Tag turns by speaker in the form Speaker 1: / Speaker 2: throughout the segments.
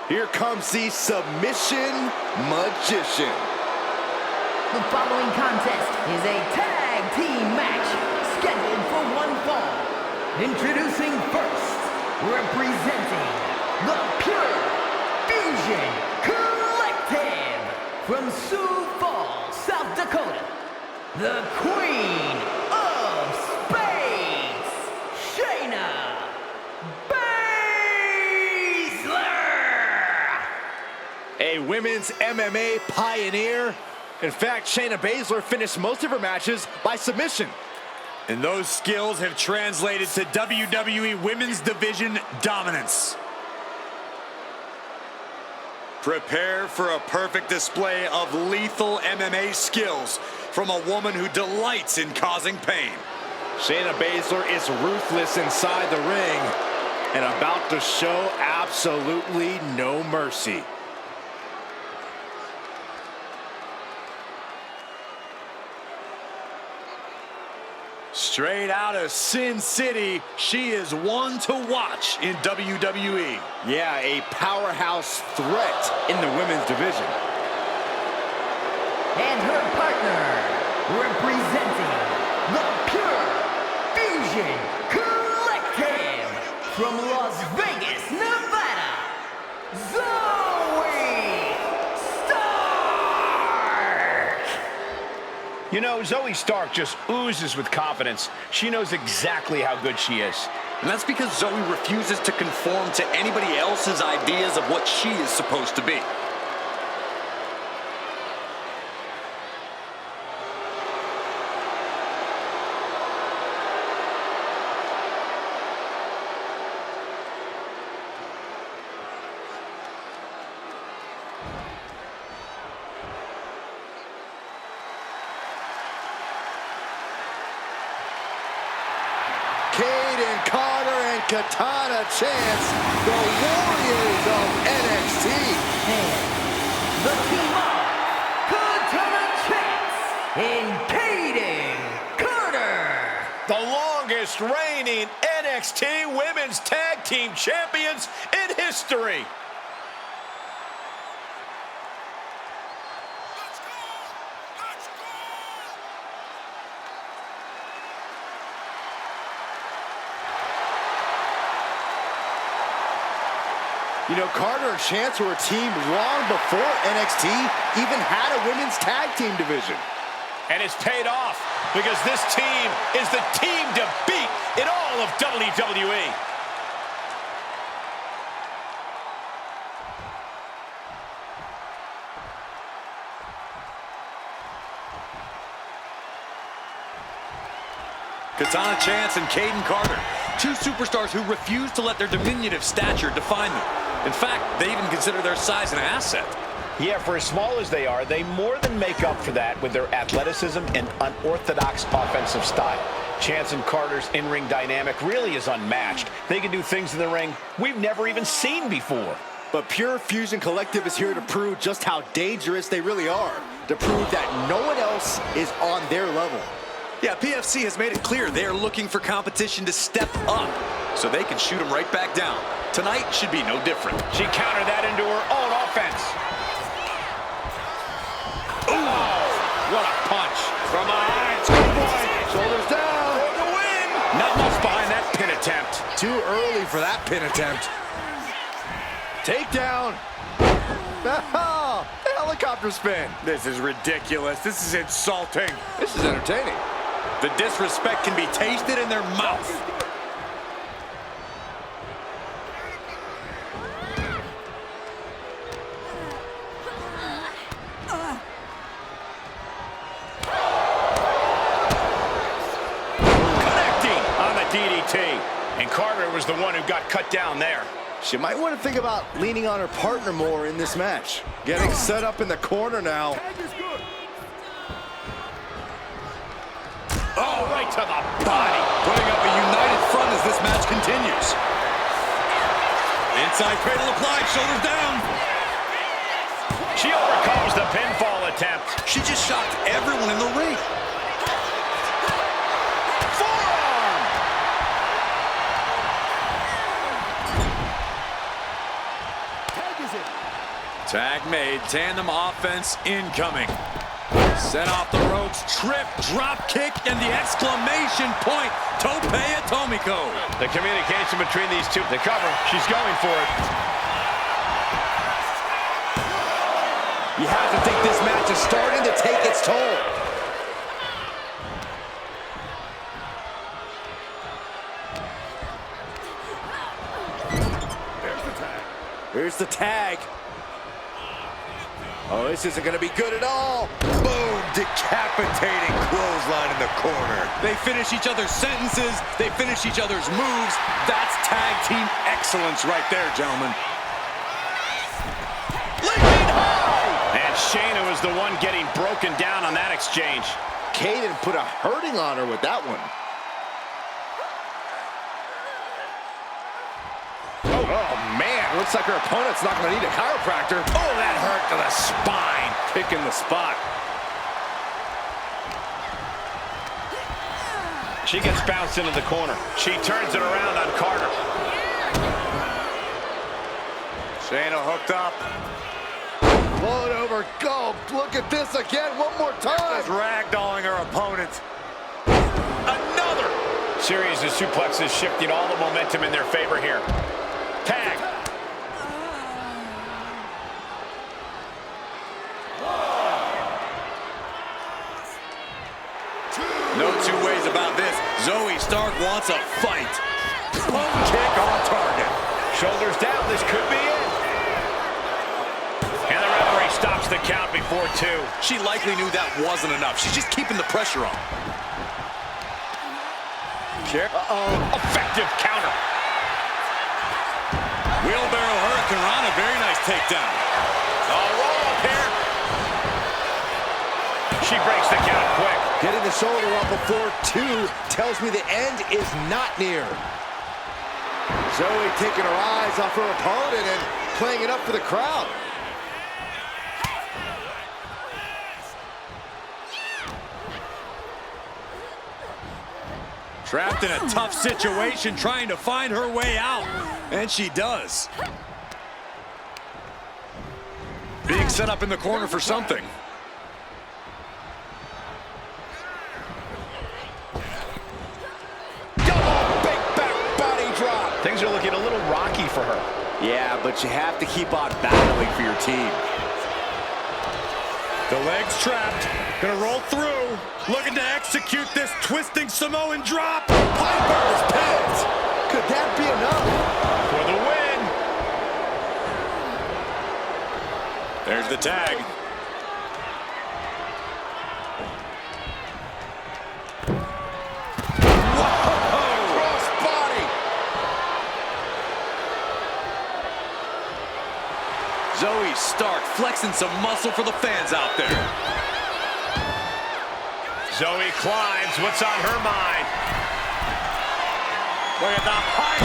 Speaker 1: Here comes the submission magician.
Speaker 2: The following contest is a tag team match scheduled for one fall. Introducing first, representing the Pure Fusion Collective from Sioux Falls, South Dakota, the Queen of Space, Shayna Baszler.
Speaker 1: A women's MMA pioneer. In fact, Shayna Baszler finished most of her matches by submission.
Speaker 3: And those skills have translated to WWE Women's Division dominance. Prepare for a perfect display of lethal MMA skills from a woman who delights in causing pain.
Speaker 1: Shayna Baszler is ruthless inside the ring and about to show absolutely no mercy.
Speaker 3: Straight out of Sin City, she is one to watch in WWE.
Speaker 1: Yeah, a powerhouse threat in the women's division.
Speaker 2: And her partner, representing the Pure Fusion Collective from Las Vegas, Nevada, Zoey Stark.
Speaker 4: You know, Zoey Stark just oozes with confidence. She knows exactly how good she is.
Speaker 3: And that's because Zoey refuses to conform to anybody else's ideas of what she is supposed to be.
Speaker 1: Kayden, Carter, and Katana chance the Warriors of NXT.
Speaker 2: And the team of Katana Chance and Kayden Carter.
Speaker 4: The longest reigning NXT Women's Tag Team Champions in history.
Speaker 1: You know, Carter and Chance were a team long before NXT even had a women's tag team division.
Speaker 4: And it's paid off because this team is the team to beat in all of WWE.
Speaker 3: Katana Chance and Kayden Carter, two superstars who refuse to let their diminutive stature define them. In fact, they even consider their size an asset.
Speaker 4: Yeah, for as small as they are, they more than make up for that with their athleticism and unorthodox offensive style. Chance and Carter's in-ring dynamic really is unmatched. They can do things in the ring we've never even seen before.
Speaker 1: But Pure Fusion Collective is here to prove just how dangerous they really are, to prove that no one else is on their level.
Speaker 3: Yeah, PFC has made it clear they are looking for competition to step up so they can shoot them right back down. Tonight should be no different.
Speaker 4: She countered that into her own offense. Ooh, what a punch. From behind,
Speaker 1: Shoulders down.
Speaker 4: for the win. Not much behind that pin attempt.
Speaker 1: Too early for that pin attempt. Takedown. Oh, helicopter spin.
Speaker 4: This is ridiculous. This is insulting.
Speaker 1: This is entertaining.
Speaker 3: The disrespect can be tasted in their mouth.
Speaker 4: Connecting on the DDT. And Carter was the one who got cut down there.
Speaker 1: She might want to think about leaning on her partner more in this match. Getting set up in the corner now.
Speaker 4: Oh, right to the body.
Speaker 3: Putting up a united front as this match continues. Inside cradle applied, shoulders down.
Speaker 4: She overcomes the pinfall attempt.
Speaker 3: She just shocked everyone in the ring.
Speaker 4: Forearm!
Speaker 1: Tag is it.
Speaker 3: Tag made, tandem offense incoming. Set off the ropes, trip, drop kick, and the exclamation point, Tope Atomiko.
Speaker 4: The communication between these two, the cover, she's going for it.
Speaker 1: You have to think this match is starting to take its toll. Here's the tag. Oh, this isn't going to be good at all. Boom, decapitating clothesline in the corner.
Speaker 3: They finish each other's sentences. They finish each other's moves. That's tag team excellence right there, gentlemen.
Speaker 1: Leaping high!
Speaker 4: And Shayna was the one getting broken down on that exchange.
Speaker 1: Kayden put a hurting on her with that one. Oh, man, looks like her opponent's not going to need a chiropractor. Oh, that hurt to the spine. Picking the spot.
Speaker 4: She gets bounced into the corner. She turns it around on Carter.
Speaker 1: Shayna hooked up. Blow it over. Go. Look at this again. One more time. Just ragdolling her opponent.
Speaker 4: Another series of suplexes, shifting all the momentum in their favor here. Tag.
Speaker 3: No two ways about this. Zoey Stark wants a fight.
Speaker 1: Boom kick on target.
Speaker 4: Shoulders down. This could be it. And the referee stops the count before 2.
Speaker 3: She likely knew that wasn't enough. She's just keeping the pressure on.
Speaker 1: Kick.
Speaker 4: Effective counter.
Speaker 3: Wheelbarrow Hurricane Rana, very nice takedown.
Speaker 4: Roll up here. She breaks the count quick.
Speaker 1: Getting the shoulder up before 2 tells me the end is not near. Zoey taking her eyes off her opponent and playing it up for the crowd.
Speaker 3: Trapped in a tough situation, trying to find her way out. And she does. Being set up in the corner for something.
Speaker 1: Double big back body drop.
Speaker 4: Things are looking a little rocky for her.
Speaker 1: Yeah, but you have to keep on battling for your team.
Speaker 3: The leg's trapped. Gonna roll through. Looking to execute this twisting Samoan drop.
Speaker 1: Piper's pinned. Could that be enough?
Speaker 4: For the win.
Speaker 3: There's the tag.
Speaker 1: Whoa! Cross body.
Speaker 3: Zoey Stark flexing some muscle for the fans out there.
Speaker 4: Zoey climbs. What's on her mind? Look at the high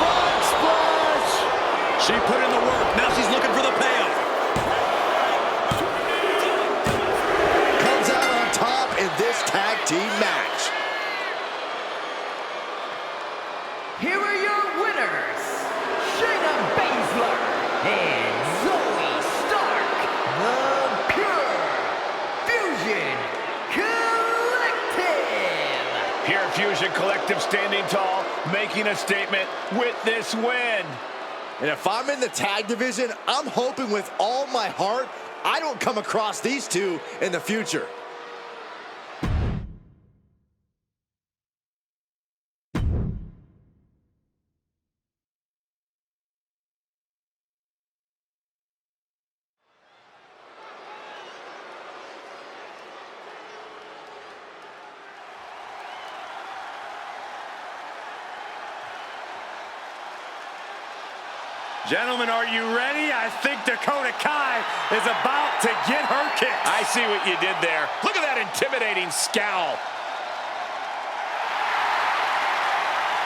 Speaker 1: Frog splash.
Speaker 3: She put in the work. Now she's looking for the payoff.
Speaker 1: Comes out on top in this tag team match.
Speaker 2: Here are your winners, Shayna Baszler and Zoey Stark, the Pure Fusion Collective.
Speaker 4: Pure Fusion Collective standing tall, making a statement with this win.
Speaker 1: And if I'm in the tag division, I'm hoping with all my heart I don't come across these two in the future.
Speaker 3: Gentlemen, are you ready? I think Dakota Kai is about to get her kick.
Speaker 4: I see what you did there. Look at that intimidating scowl.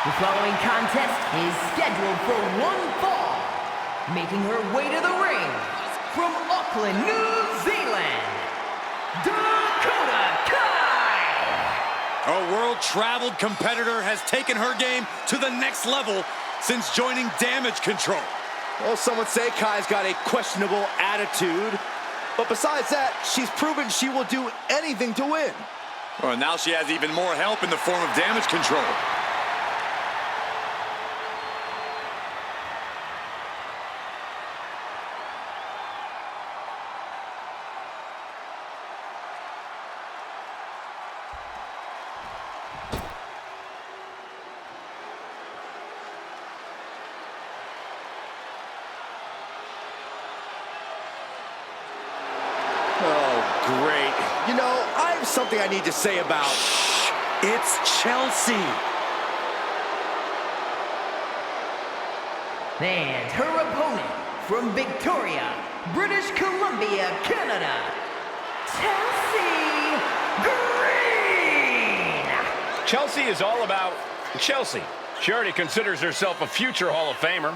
Speaker 2: The following contest is scheduled for one fall. Making her way to the ring from Auckland, New Zealand, Dakota Kai.
Speaker 3: A world-traveled competitor has taken her game to the next level since joining Damage Control.
Speaker 5: Well, some would say Kai's got a questionable attitude. But besides that, she's proven she will do anything to win.
Speaker 3: Well, now she has even more help in the form of damage control.
Speaker 5: Great. You know, I have something I need to say about...
Speaker 3: Shh. It's Chelsea.
Speaker 2: And her opponent from Victoria, British Columbia, Canada, Chelsea Green.
Speaker 4: Chelsea is all about Chelsea. She already considers herself a future Hall of Famer.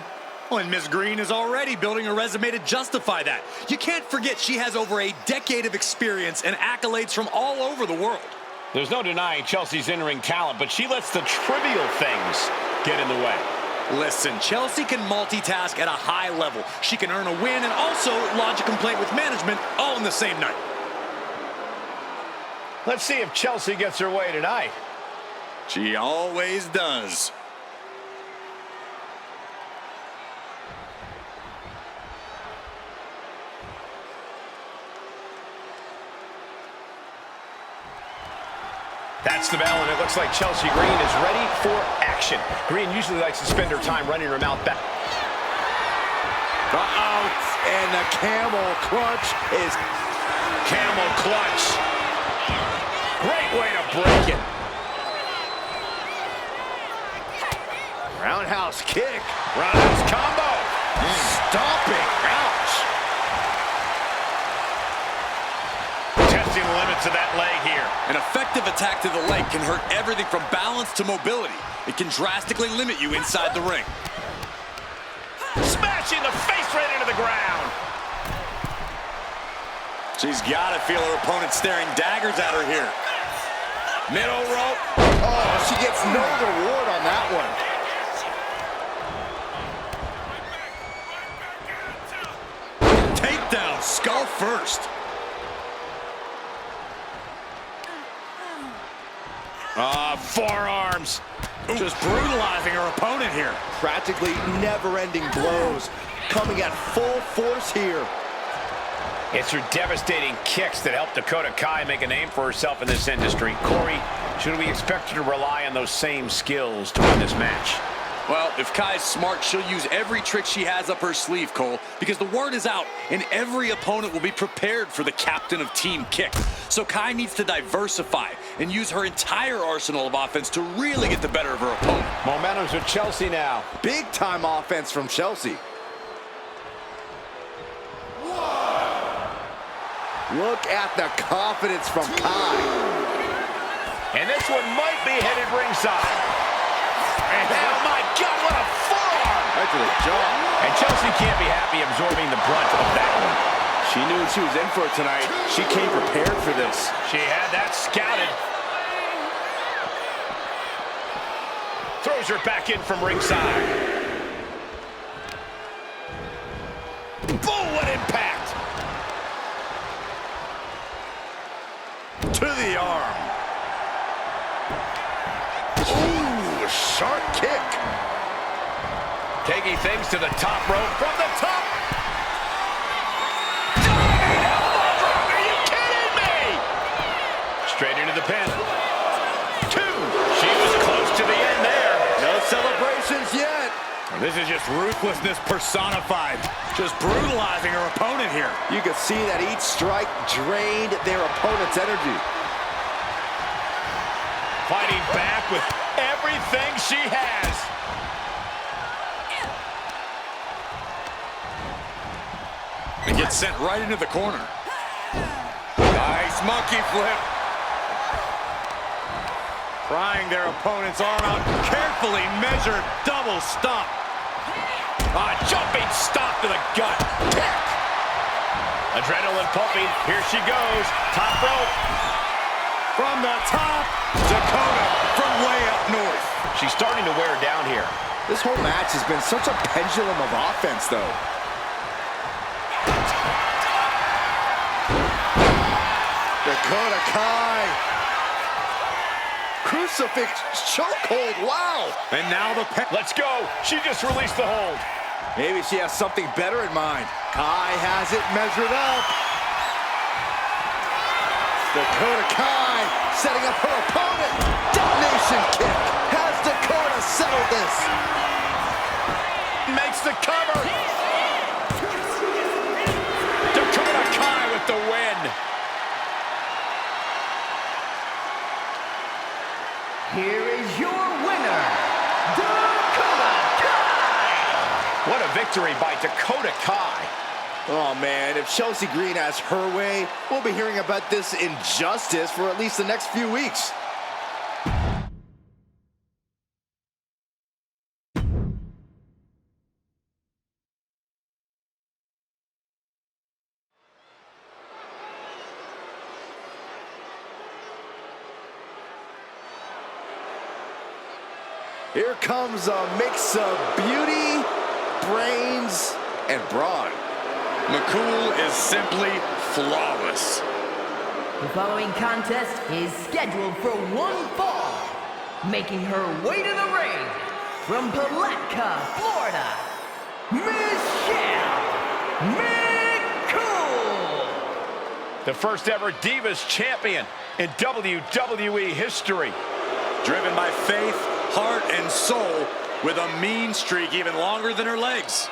Speaker 3: Well, and Miss Green is already building a resume to justify that. You can't forget she has over a decade of experience and accolades from all over the world.
Speaker 4: There's no denying Chelsea's in-ring talent, but she lets the trivial things get in the way.
Speaker 3: Listen, Chelsea can multitask at a high level. She can earn a win and also lodge a complaint with management all in the same night.
Speaker 4: Let's see if Chelsea gets her way tonight.
Speaker 3: She always does.
Speaker 4: That's the bell, and it looks like Chelsea Green is ready for action. Green usually likes to spend her time running her mouth back.
Speaker 5: And the camel clutch is...
Speaker 4: Camel clutch. Great way to break it.
Speaker 5: Roundhouse kick.
Speaker 4: Roundhouse combo.
Speaker 5: Stomping. Ouch.
Speaker 4: Testing the limits of that leg here.
Speaker 3: An effective attack to the leg can hurt everything from balance to mobility. It can drastically limit you inside the ring.
Speaker 4: Smashing the face right into the ground.
Speaker 3: She's got to feel her opponent staring daggers at her here. Middle rope.
Speaker 5: Oh, she gets no reward on that one.
Speaker 3: Takedown, skull first.
Speaker 4: Forearms.
Speaker 3: Just brutalizing her opponent here.
Speaker 5: Practically never-ending blows coming at full force here.
Speaker 4: It's her devastating kicks that helped Dakota Kai make a name for herself in this industry. Corey, should we expect her to rely on those same skills to win this match?
Speaker 3: Well, if Kai's smart, she'll use every trick she has up her sleeve, Cole, because the word is out, and every opponent will be prepared for the captain of Team Kick. So Kai needs to diversify and use her entire arsenal of offense to really get the better of her opponent.
Speaker 4: Momentum's with Chelsea now.
Speaker 5: Big-time offense from Chelsea. Look at the confidence from Kai.
Speaker 4: And this one might be headed ringside. And oh my God, what a forearm!
Speaker 5: Right to the jaw.
Speaker 4: And Chelsea can't be happy absorbing the brunt of that one.
Speaker 5: She knew what she was in for tonight. She came prepared for this.
Speaker 4: She had that scouted. Throws her back in from ringside. Boom, what impact!
Speaker 3: To the arm.
Speaker 5: Ooh, sharp kick.
Speaker 4: Taking things to the top rope from the top. Diving elbow drop, are you kidding me? Straight into the pin. 2. She was close to the end there.
Speaker 5: No celebrations yet.
Speaker 3: This is just ruthlessness personified. Just brutalizing her opponent here.
Speaker 5: You can see that each strike drained their opponent's energy.
Speaker 4: Fighting back with everything she has.
Speaker 3: And gets sent right into the corner. Nice monkey flip. Prying their opponent's arm out. Carefully measured double stomp.
Speaker 4: Jumping stomp to the gut. Kick. Adrenaline pumping. Here she goes. Top rope.
Speaker 3: From the top, Dakota from way up north.
Speaker 4: She's starting to wear down here.
Speaker 5: This whole match has been such a pendulum of offense, though. Dakota Kai. Crucifix chokehold, wow.
Speaker 1: And now the
Speaker 4: Let's go. She just released the hold.
Speaker 5: Maybe she has something better in mind. Kai has it measured up. Dakota Kai setting up her opponent. Domination kick. Has Dakota settled this?
Speaker 4: Makes the cover. Dakota Kai with the win.
Speaker 2: Here is your winner, Dakota Kai!
Speaker 4: What a victory by Dakota Kai.
Speaker 5: Oh, man, if Chelsea Green has her way, we'll be hearing about this injustice for at least the next few weeks. Here comes a mix of beauty, brains, and brawn.
Speaker 3: McCool is simply flawless.
Speaker 2: The following contest is scheduled for one fall. Making her way to the ring from Palatka, Florida, Michelle McCool.
Speaker 4: The first ever Divas champion in WWE history.
Speaker 3: Driven by faith, heart, and soul, with a mean streak even longer than her legs.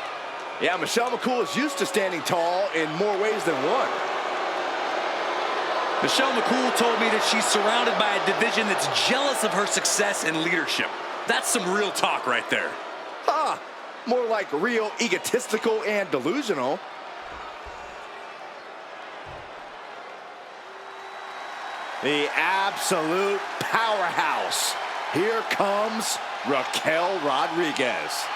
Speaker 5: Yeah, Michelle McCool is used to standing tall in more ways than one.
Speaker 3: Michelle McCool told me that she's surrounded by a division that's jealous of her success and leadership. That's some real talk right there.
Speaker 5: Ha! More like real egotistical and delusional. The absolute powerhouse. Here comes Raquel Rodriguez.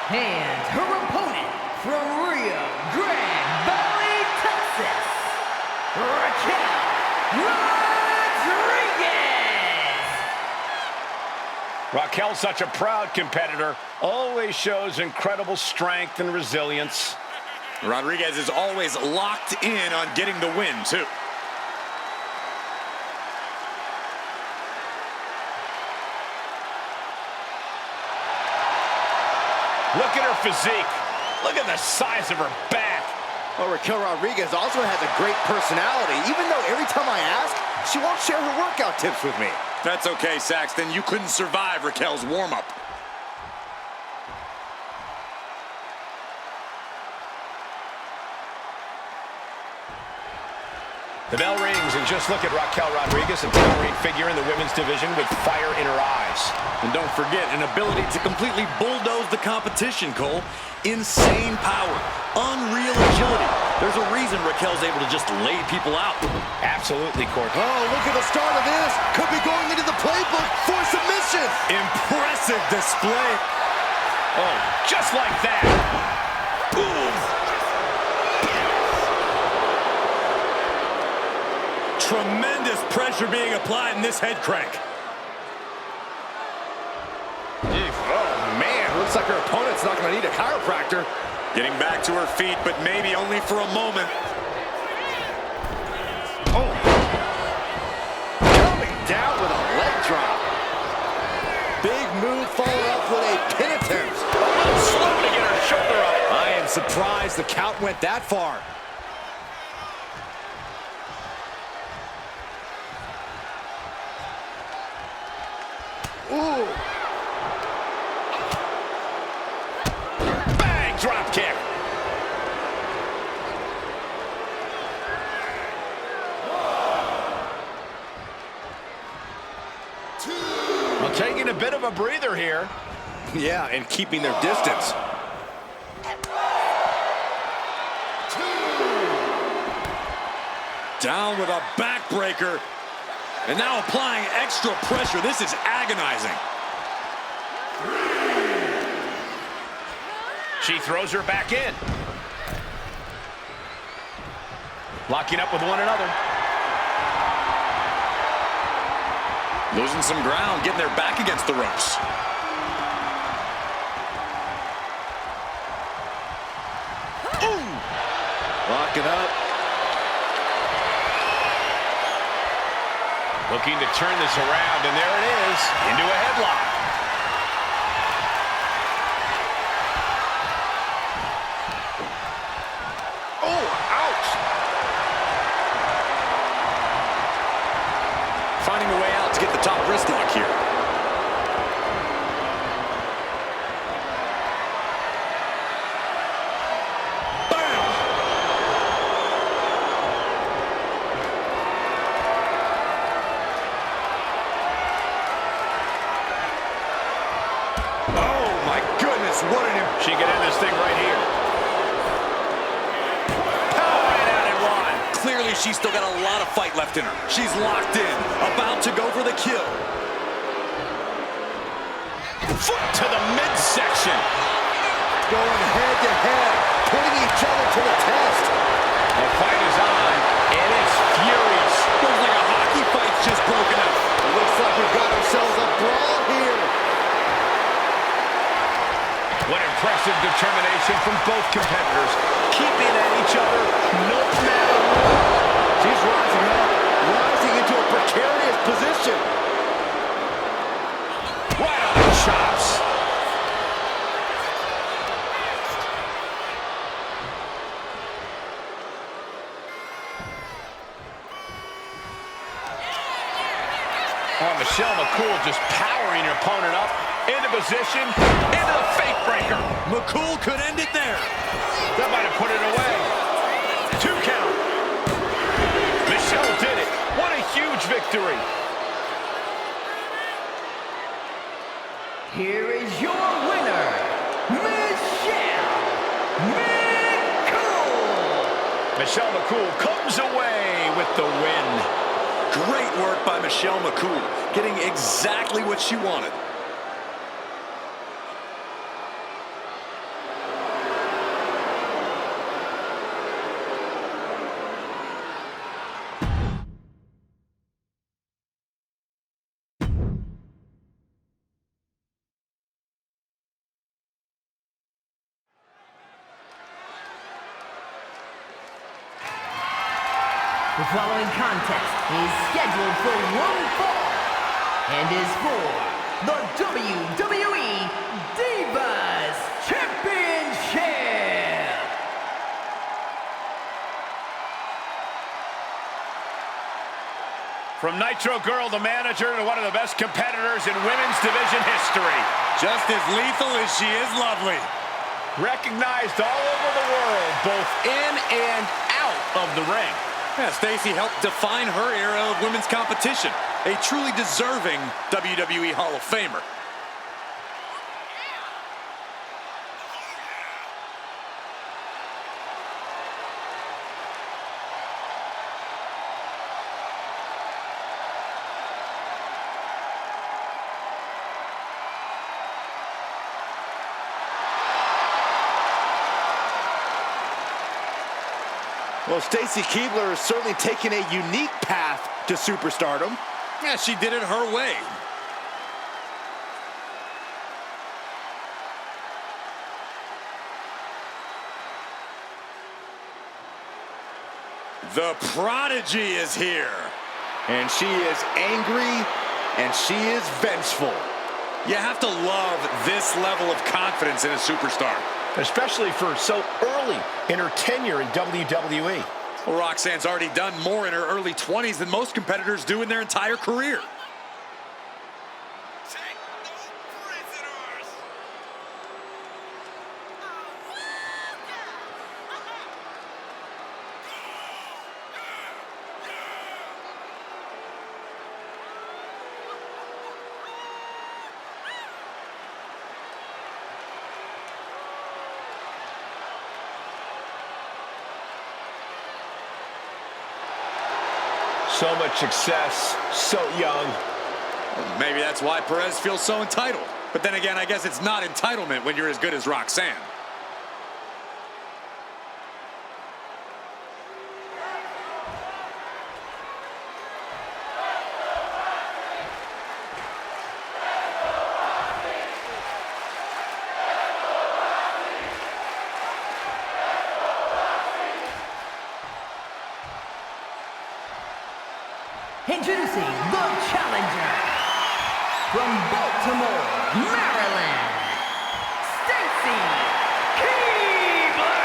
Speaker 2: And her opponent from Rio Grande Valley, Texas, Raquel Rodriguez.
Speaker 4: Raquel's such a proud competitor, always shows incredible strength and resilience.
Speaker 3: Rodriguez is always locked in on getting the win, too.
Speaker 4: Look at her physique. Look at the size of her back.
Speaker 5: Well, Raquel Rodriguez also has a great personality, even though every time I ask, she won't share her workout tips with me.
Speaker 3: That's okay, Saxton. You couldn't survive Raquel's warm-up.
Speaker 4: The bell rings, and just look at Raquel Rodriguez, a towering figure in the women's division with fire in her eyes.
Speaker 3: And don't forget, an ability to completely bulldoze the competition, Cole. Insane power, unreal agility. There's a reason Raquel's able to just lay people out.
Speaker 4: Absolutely, Court.
Speaker 5: Oh, look at the start of this. Could be going into the playbook for submission.
Speaker 3: Impressive display.
Speaker 4: Oh, just like that.
Speaker 3: Boom. Tremendous pressure being applied in this head crank.
Speaker 5: Oh, man. Looks like her opponent's not going to need a chiropractor.
Speaker 3: Getting back to her feet, but maybe only for a moment.
Speaker 5: Oh. Coming down with a leg drop. Big move followed up with a pin attempt.
Speaker 4: Slow to get her shoulder up.
Speaker 5: I am surprised the count went that far. Ooh.
Speaker 4: Bang, drop kick. Well, taking a bit of a breather here.
Speaker 5: Yeah, and keeping their distance.
Speaker 3: Down with a backbreaker. And now applying extra pressure. This is agonizing.
Speaker 4: She throws her back in. Locking up with one another.
Speaker 3: Losing some ground, getting their back against the ropes.
Speaker 5: Ooh! Locking up.
Speaker 4: Looking to turn this around, and there it is, into a headlock.
Speaker 5: Oh, ouch!
Speaker 3: Finding a way out to get the top wrist lock here. Bam!
Speaker 5: Oh, my goodness, what an...
Speaker 4: She can end this thing right here.
Speaker 3: Clearly, she's still got a lot of fight left in her. She's locked in, about to go for the kill.
Speaker 4: Foot to the midsection.
Speaker 5: Going head to head, putting each other to the test.
Speaker 4: The fight is on, and it's furious.
Speaker 3: Looks like a hockey fight's just broken out.
Speaker 5: It looks like we've got ourselves a brawl here.
Speaker 4: What impressive determination from both competitors, keeping at each other no matter what.
Speaker 5: She's rising up, rising into a precarious position.
Speaker 4: Right on the chops. Oh, Michelle McCool just powering her opponent up. Into position, into the fake breaker.
Speaker 3: McCool could end it there.
Speaker 4: That might have put it away. 2 count. Michelle did it. What a huge victory.
Speaker 2: Here is your winner, Michelle McCool.
Speaker 4: Michelle McCool comes away with the win.
Speaker 3: Great work by Michelle McCool, getting exactly what she wanted.
Speaker 2: The following contest is scheduled for one fall and is for the WWE Divas Championship.
Speaker 4: From Nitro Girl, the manager, to one of the best competitors in women's division history.
Speaker 3: Just as lethal as she is lovely.
Speaker 4: Recognized all over the world, both in and out of the ring.
Speaker 3: Yeah, Stacy helped define her era of women's competition. A truly deserving WWE Hall of Famer.
Speaker 5: Well, Stacy Keibler has certainly taken a unique path to superstardom.
Speaker 3: Yeah, she did it her way. The Prodigy is here.
Speaker 5: And she is angry, and she is vengeful.
Speaker 3: You have to love this level of confidence in a superstar.
Speaker 4: Especially for so early in her tenure in WWE.
Speaker 3: Well, Roxanne's already done more in her early 20s than most competitors do in their entire career.
Speaker 4: So much success, so young.
Speaker 3: Maybe that's why Perez feels so entitled. But then again, I guess it's not entitlement when you're as good as Roxanne.
Speaker 2: Introducing the challenger from Baltimore, Maryland, Stacy Keibler.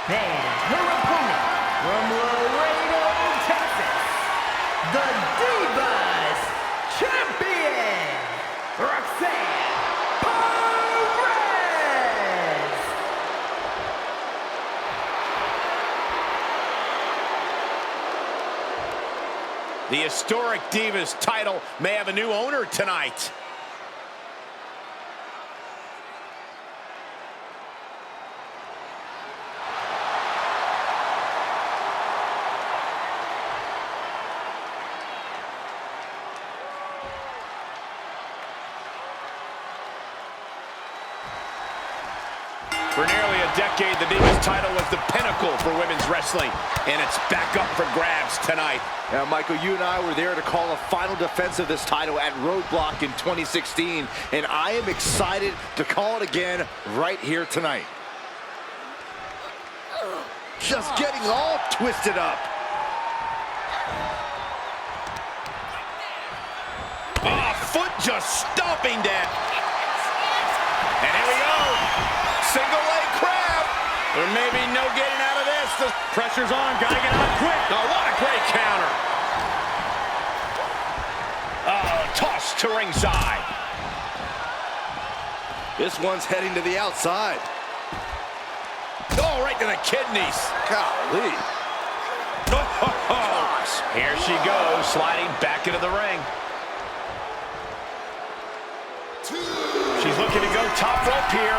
Speaker 2: And her opponent from Laredo, Texas, the Divas Champion, Roxanne.
Speaker 4: The historic Divas title may have a new owner tonight. For nearly a decade, the Divas title was the pinnacle for women's wrestling, and it's back up for grabs tonight.
Speaker 5: Now, Michael, you and I were there to call a final defense of this title at Roadblock in 2016, and I am excited to call it again right here tonight. Just getting all twisted up.
Speaker 4: Oh, foot just stomping down. And here we go. Single leg crab. There may be no getting out of this. The pressure's on. Gotta get out quick. Oh, what a great counter. Oh, toss to ringside.
Speaker 5: This one's heading to the outside.
Speaker 4: Oh, right to the kidneys.
Speaker 5: Golly.
Speaker 4: Gosh. Here she goes, sliding back into the ring. She's looking to go top rope here.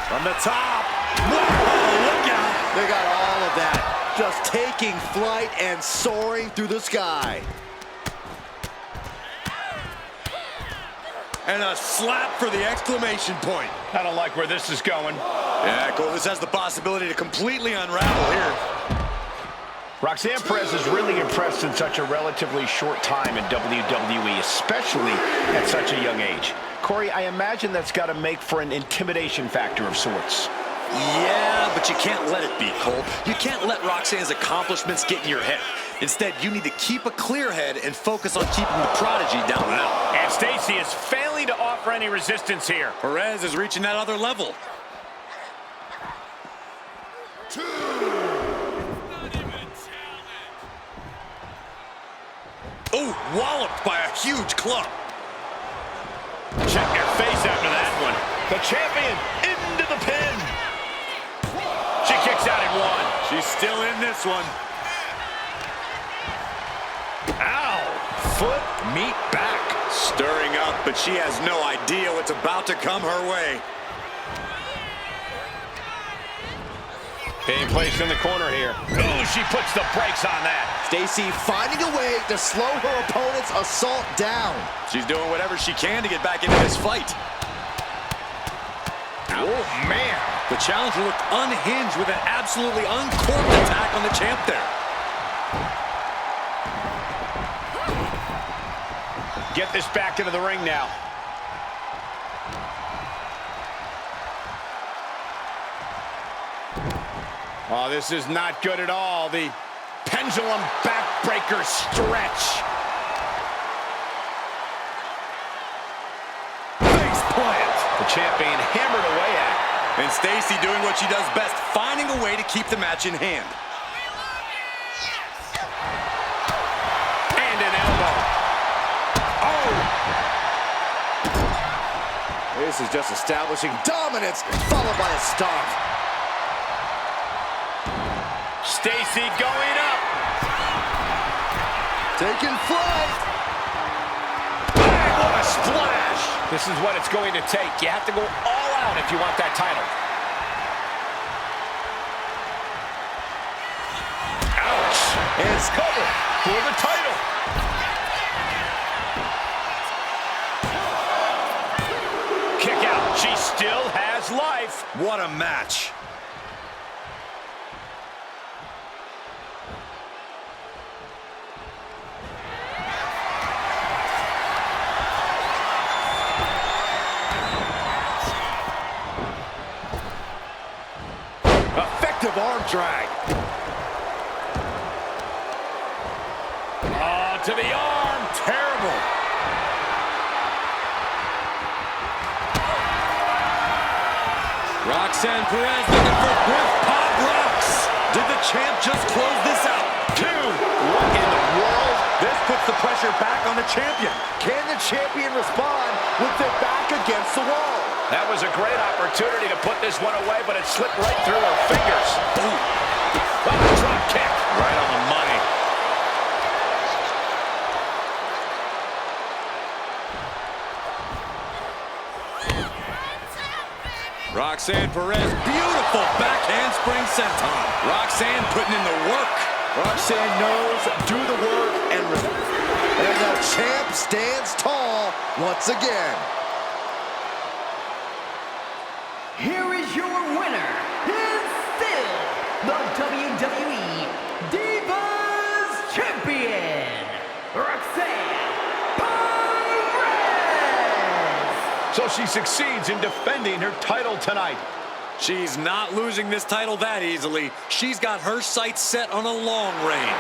Speaker 5: From the top. Whoa, look out. They got all of that. Just taking flight and soaring through the sky.
Speaker 1: And a slap for the exclamation point.
Speaker 4: I don't like where this is going.
Speaker 1: Yeah, Cole, this has the possibility to completely unravel here.
Speaker 4: Roxanne Perez is really impressed in such a relatively short time in WWE, especially at such a young age. Corey, I imagine that's got to make for an intimidation factor of sorts.
Speaker 3: Yeah, but you can't let it be, Cole. You can't let Roxanne's accomplishments get in your head. Instead, you need to keep a clear head and focus on keeping the prodigy down and out.
Speaker 4: And Stacy is failing to offer any resistance here.
Speaker 3: Perez is reaching that other level. Oh, walloped by a huge club.
Speaker 4: Check your face after that one. The champion into the pin. She kicks out at one.
Speaker 1: She's still in this one.
Speaker 4: Ow! Foot, meat back.
Speaker 1: Stirring up, but she has no idea what's about to come her way.
Speaker 4: Being placed in the corner here. Oh, she puts the brakes on that.
Speaker 5: Stacy finding a way to slow her opponent's assault down.
Speaker 3: She's doing whatever she can to get back into this fight.
Speaker 4: Oh, man.
Speaker 3: The challenger looked unhinged with an absolutely uncorked attack on the champ there.
Speaker 4: Get this back into the ring now. Oh, this is not good at all. The pendulum backbreaker stretch.
Speaker 1: Face plant.
Speaker 4: The champion hammered away at it.
Speaker 3: And Stacy doing what she does best, finding a way to keep the match in hand.
Speaker 4: And an elbow. Oh!
Speaker 5: This is just establishing dominance, followed by a stomp.
Speaker 4: Stacy going up.
Speaker 5: Taking flight.
Speaker 4: Bang, what a splash. This is what it's going to take. You have to go all out if you want that title. Ouch.
Speaker 5: And it's covered
Speaker 4: For the title. Kick out. She still has life.
Speaker 3: What a match.
Speaker 5: effective arm drag.
Speaker 3: Oh, to the arm. Terrible. Roxanne Perez looking for Griff Pop Rocks. Did the champ just close this out?
Speaker 4: What in the world?
Speaker 1: This puts the pressure back on the champion.
Speaker 5: Can the champion respond with their back against the wall?
Speaker 4: That was a great opportunity to put this one away, but it slipped right through her fingers. Ooh. Oh, drop kick.
Speaker 1: Right on the money.
Speaker 3: Roxanne Perez, beautiful back handspring senton. Roxanne putting in the work.
Speaker 5: Roxanne knows, do the work, and the champ stands tall once again.
Speaker 2: Here is your winner, and still the WWE Divas Champion, Roxanne Perez!
Speaker 4: So she succeeds in defending her title tonight.
Speaker 3: She's not losing this title that easily. She's got her sights set on a long reign.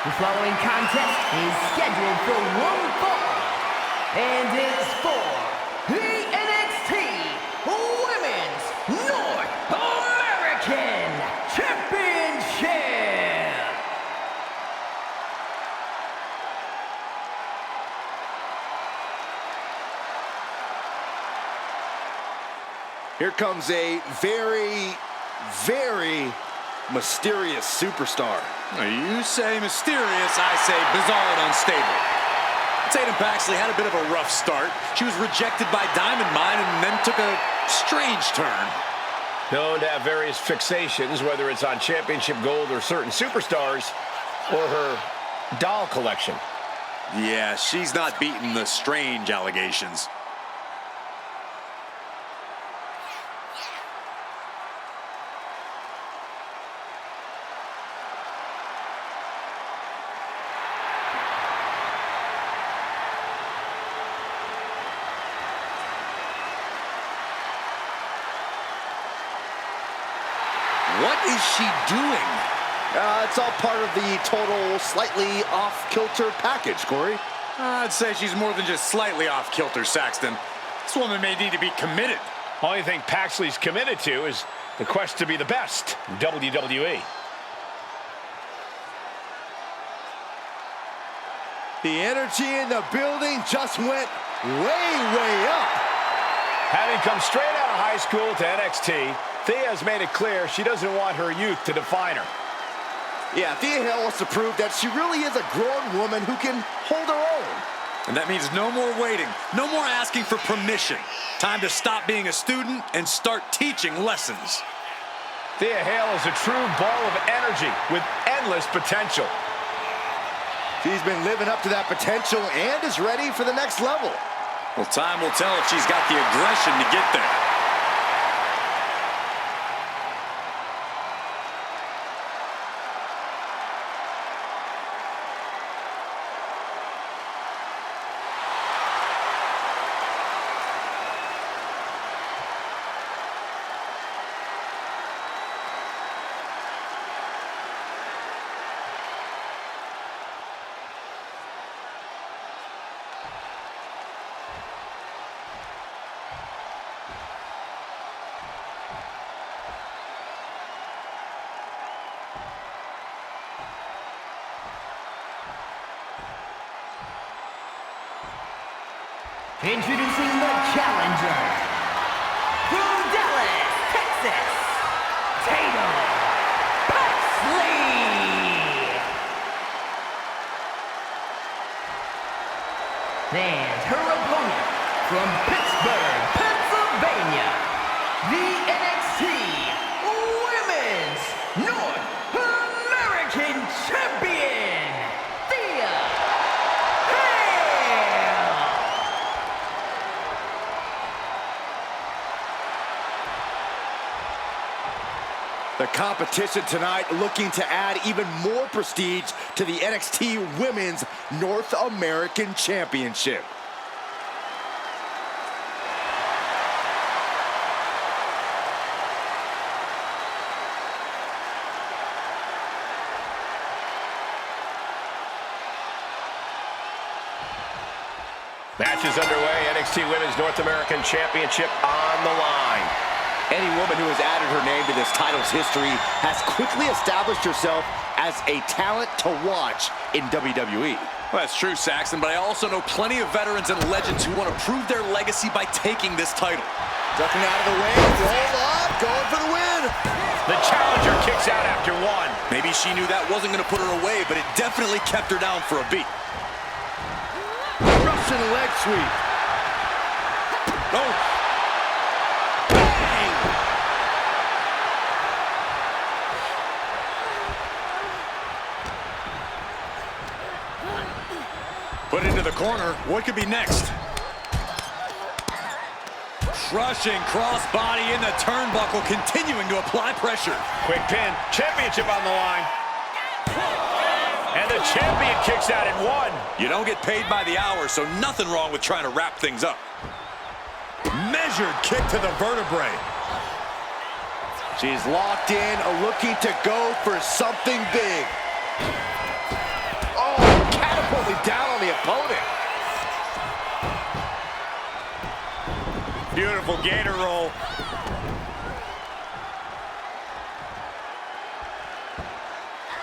Speaker 2: The following contest is scheduled for one fall and is for the NXT Women's North American Championship.
Speaker 5: Here comes a very, very mysterious superstar.
Speaker 3: You say mysterious, I say bizarre and unstable. Tatum Paxley had a bit of a rough start. She was rejected by Diamond Mine and then took a strange turn.
Speaker 4: Known to have various fixations, whether it's on championship gold or certain superstars, or her doll collection.
Speaker 3: Yeah, she's not beating the strange allegations. What is she doing?
Speaker 5: It's all part of the total slightly off-kilter package, Corey.
Speaker 3: I'd say she's more than just slightly off-kilter, Saxton. This woman may need to be committed.
Speaker 4: Only thing Paxley's committed to is the quest to be the best in WWE.
Speaker 5: The energy in the building just went way up.
Speaker 4: Having come straight out of high school to NXT, Thea has made it clear she doesn't want her youth to define her.
Speaker 5: Yeah, Thea wants to prove that she really is a grown woman who can hold her own.
Speaker 3: And that means no more waiting, no more asking for permission. Time to stop being a student and start teaching lessons.
Speaker 4: Thea Hale is a true ball of energy with endless potential.
Speaker 5: She's been living up to that potential and is ready for the next level.
Speaker 3: Well, time will tell if she's got the aggression to get there.
Speaker 2: Introducing the challenger, from Dallas, Texas, Tatum Paxley. And her opponent, from Pittsburgh, Pennsylvania, the NXT
Speaker 5: The competition tonight looking to add even more prestige to the NXT Women's North American Championship.
Speaker 4: Match is underway. NXT Women's North American Championship on the line.
Speaker 5: Any woman who has added her name to this title's history has quickly established herself as a talent to watch in WWE.
Speaker 3: Well, that's true, Saxton, but I also know plenty of veterans and legends who want to prove their legacy by taking this title.
Speaker 5: Ducking out of the way, roll up, going for the win.
Speaker 4: The challenger kicks out after one.
Speaker 3: Maybe she knew that wasn't going to put her away, but it definitely kept her down for a beat.
Speaker 5: Russian leg sweep.
Speaker 3: Oh. Put into the corner. What could be next? Crushing crossbody in the turnbuckle, continuing to apply pressure.
Speaker 4: Quick pin. Championship on the line. And the champion kicks out at one.
Speaker 3: You don't get paid by the hour, so nothing wrong with trying to wrap things up. Measured kick to the vertebrae.
Speaker 5: She's locked in, looking to go for something big. Oh, catapulted down on the opponent.
Speaker 3: Beautiful gator roll.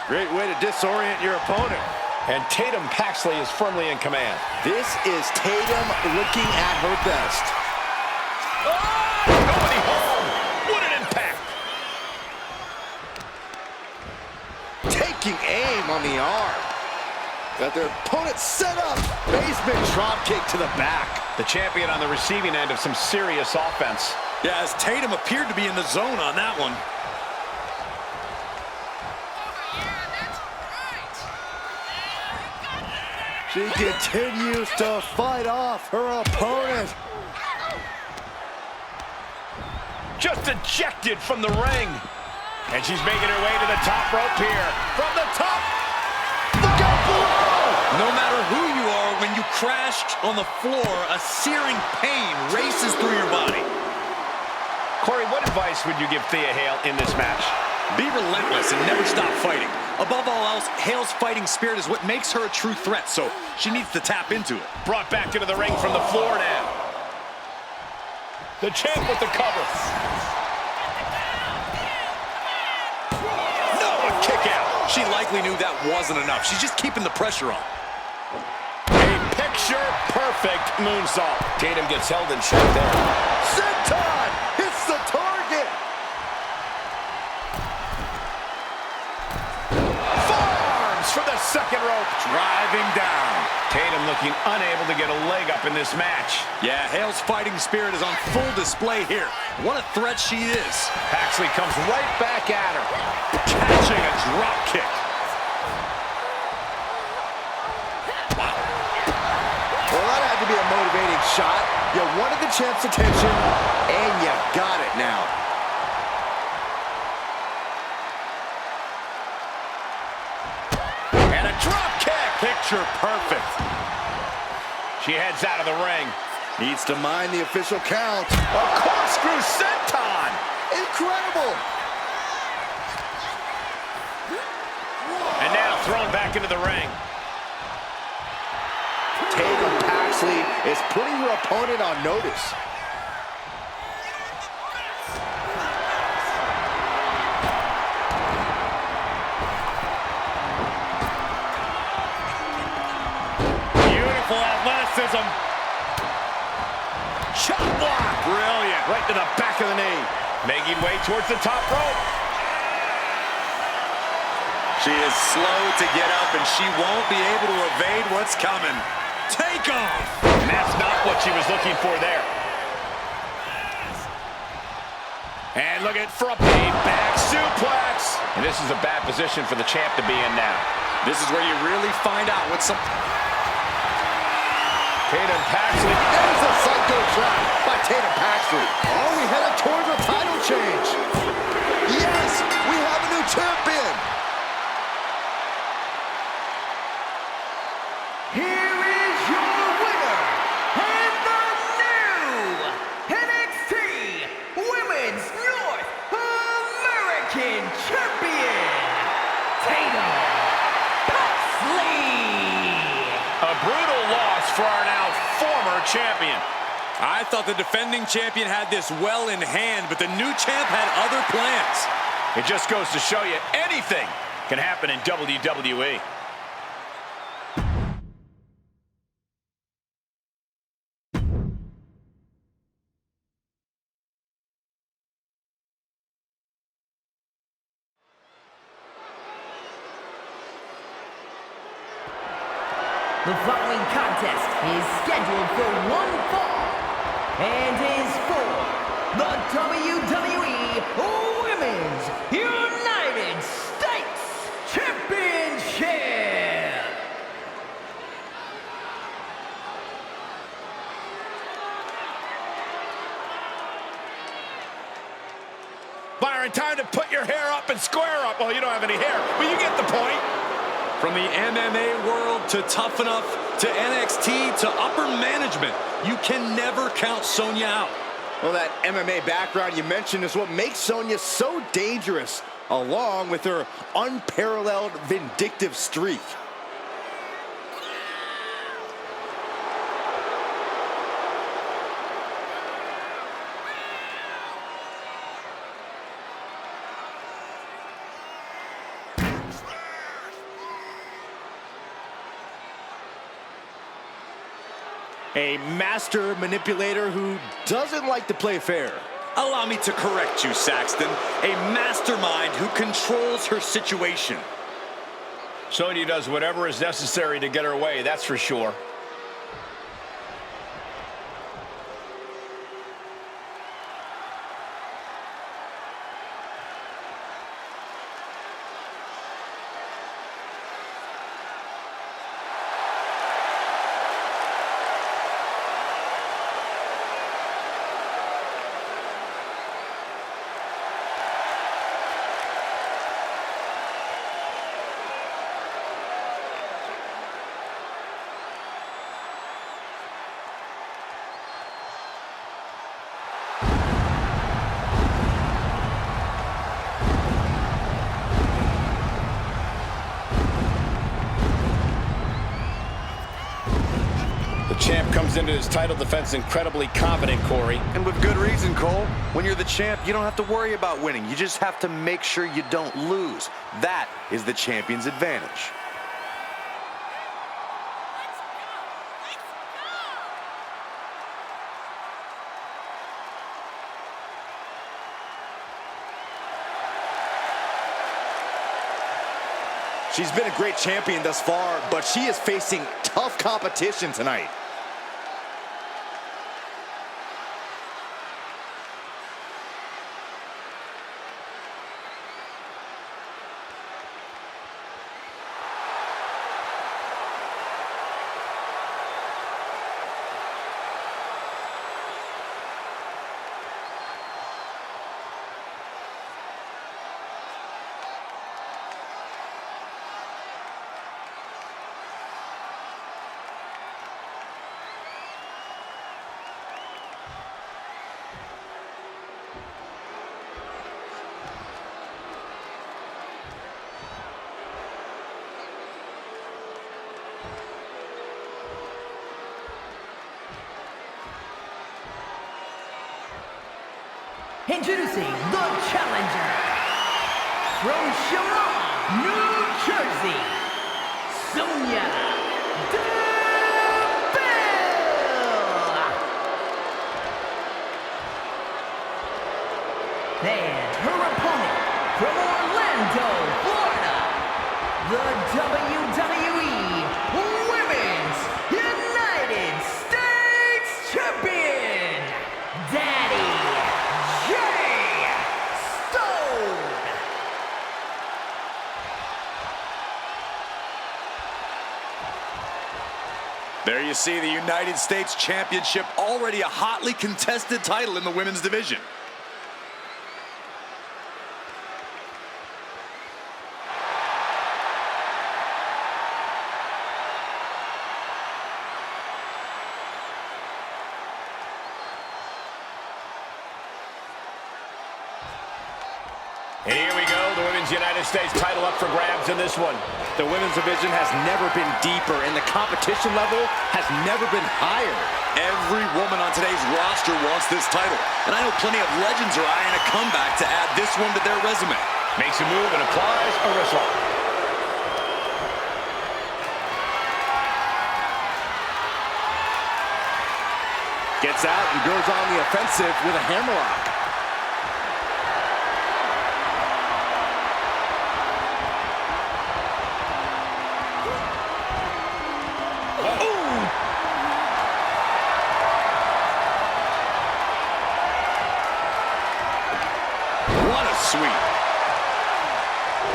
Speaker 5: Great way to disorient your opponent.
Speaker 4: And Tatum Paxley is firmly in command.
Speaker 5: This is Tatum looking at her best.
Speaker 4: Oh, nobody home. What an impact.
Speaker 5: Taking aim on the arm. Got their opponent set up. Basement drop kick to the back.
Speaker 4: The champion on the receiving end of some serious offense.
Speaker 3: Yeah, as Tatum appeared to be in the zone on that one.
Speaker 5: She continues to fight off her opponent.
Speaker 4: Just ejected from the ring. And she's making her way to the top rope here. From the top. Look out below.
Speaker 3: No matter who you are, when you crashed on the floor, a searing pain races through your body.
Speaker 4: Corey, what advice would you give Thea Hale in this match?
Speaker 3: Be relentless and never stop fighting. Above all else, Hale's fighting spirit is what makes her a true threat, so she needs to tap into it.
Speaker 4: Brought back into the ring from the floor now. The champ with the cover. No, a kick out.
Speaker 3: She likely knew that wasn't enough. She's just keeping the pressure on.
Speaker 4: A picture-perfect moonsault. Tatum gets held in check there.
Speaker 5: Senton hits the target.
Speaker 4: For the second rope.
Speaker 3: Driving down.
Speaker 4: Tatum looking unable to get a leg up in this match.
Speaker 3: Yeah, Hale's fighting spirit is on full display here. What a threat she is.
Speaker 4: Paxley comes right back at her.
Speaker 3: Catching a drop kick. Wow.
Speaker 5: Well, that had to be a motivating shot. You wanted the champ's attention, and you got it now.
Speaker 4: Drop kick.
Speaker 3: Picture perfect.
Speaker 4: She heads out of the ring.
Speaker 5: Needs to mind the official count.
Speaker 4: A corkscrew senton.
Speaker 5: Incredible.
Speaker 4: And now thrown back into the ring.
Speaker 5: Tatum Paxley is putting her opponent on notice.
Speaker 3: Athleticism. Chop block. Brilliant.
Speaker 4: Right to the back of the knee. Making way towards the top rope.
Speaker 3: She is slow to get up, and she won't be able to evade what's coming. Take off.
Speaker 4: And that's not what she was looking for there. And look at from a back suplex. And this is a bad position for the champ to be in now.
Speaker 3: This is where you really find out what some...
Speaker 4: Tatum Paxley.
Speaker 5: There's a psycho trap by Tatum Paxley. Are we headed towards a title change? Yes,
Speaker 2: American Champion, Tatum Paxley.
Speaker 4: A brutal loss for our now former champion.
Speaker 3: I thought the defending champion had this well in hand, but the new champ had other plans.
Speaker 4: It just goes to show you anything can happen in WWE.
Speaker 2: The following contest is scheduled for one fall and is for the WWE Women's United States Championship.
Speaker 4: Byron, time to put your hair up and square up. Well, you don't have any hair, but you get the point.
Speaker 3: From the MMA world to Tough Enough to NXT to upper management, you can never count Sonya out.
Speaker 5: Well, that MMA background you mentioned is what makes Sonya so dangerous, along with her unparalleled vindictive streak. A master manipulator who doesn't like to play fair.
Speaker 3: Allow me to correct you, Saxton. A mastermind who controls her situation.
Speaker 4: Sonya does whatever is necessary to get her way, that's for sure. Champ comes into his title defense incredibly confident, Corey.
Speaker 1: And with good reason, Cole. When you're the champ, you don't have to worry about winning. You just have to make sure you don't lose. That is the champion's advantage.
Speaker 5: She's been a great champion thus far, but she is facing tough competition tonight.
Speaker 2: Introducing the challenger from Charlotte, New Jersey, Sonya Deville. And her opponent from Orlando, Florida, the WWE Women's United States Champion, Daddy.
Speaker 3: There you see the United States Championship, already a hotly contested title in the women's division.
Speaker 4: And here we go, the Women's United States title up for grabs in this one.
Speaker 5: The women's division has never been deeper, and the competition level has never been higher.
Speaker 3: Every woman on today's roster wants this title, and I know plenty of legends are eyeing a comeback to add this one to their resume.
Speaker 4: Makes a move and applies a wrist lock.
Speaker 5: Gets out and goes on the offensive with a hammerlock.
Speaker 3: Sweet.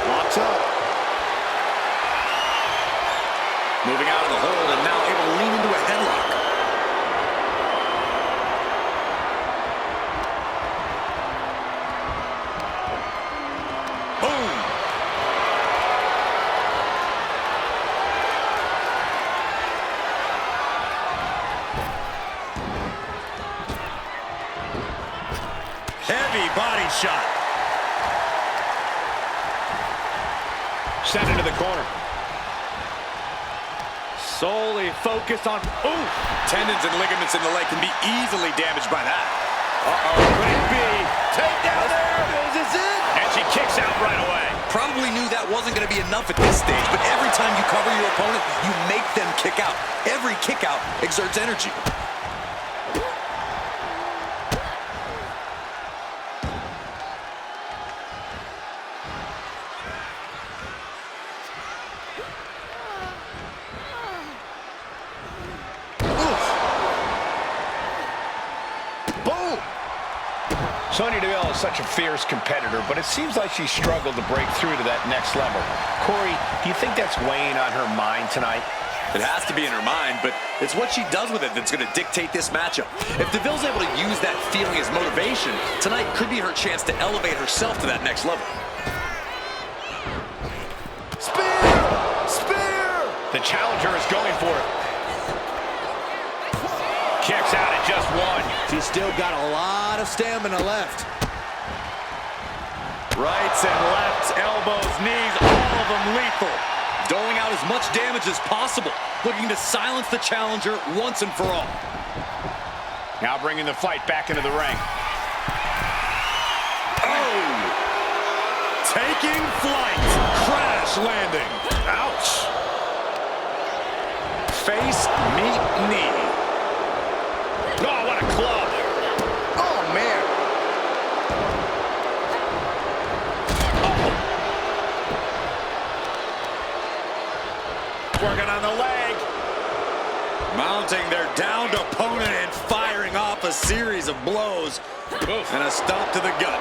Speaker 5: Locks up.
Speaker 3: Moving out of the hold and now able to lean into a headlock. Boom. Heavy body shot.
Speaker 4: Sent into the corner.
Speaker 5: Solely focused on, ooh!
Speaker 3: Tendons and ligaments in the leg can be easily damaged by that.
Speaker 5: Uh-oh, could it be? Take down there! Is this it?
Speaker 4: And she kicks out right away.
Speaker 3: Probably knew that wasn't going to be enough at this stage, but every time you cover your opponent, you make them kick out. Every kick out exerts energy.
Speaker 4: Sonya Deville is such a fierce competitor, but it seems like she struggled to break through to that next level. Corey, do you think that's weighing on her mind tonight?
Speaker 3: It has to be in her mind, but it's what she does with it that's going to dictate this matchup. If Deville's able to use that feeling as motivation, tonight could be her chance to elevate herself to that next level.
Speaker 5: Spear! Spear!
Speaker 4: The challenger is going for it. Kicks out at just one.
Speaker 5: She's still got a lot of stamina left.
Speaker 3: Rights and lefts, elbows, knees, all of them lethal. Doling out as much damage as possible, looking to silence the challenger once and for all.
Speaker 4: Now bringing the fight back into the ring.
Speaker 3: Oh! Taking flight. Crash landing. Ouch. Face, meet, knee.
Speaker 4: Oh, what a club.
Speaker 5: Oh, man.
Speaker 3: Working on the leg. Mounting their downed opponent and firing off a series of blows.
Speaker 4: Oof.
Speaker 3: And a stop to the gut.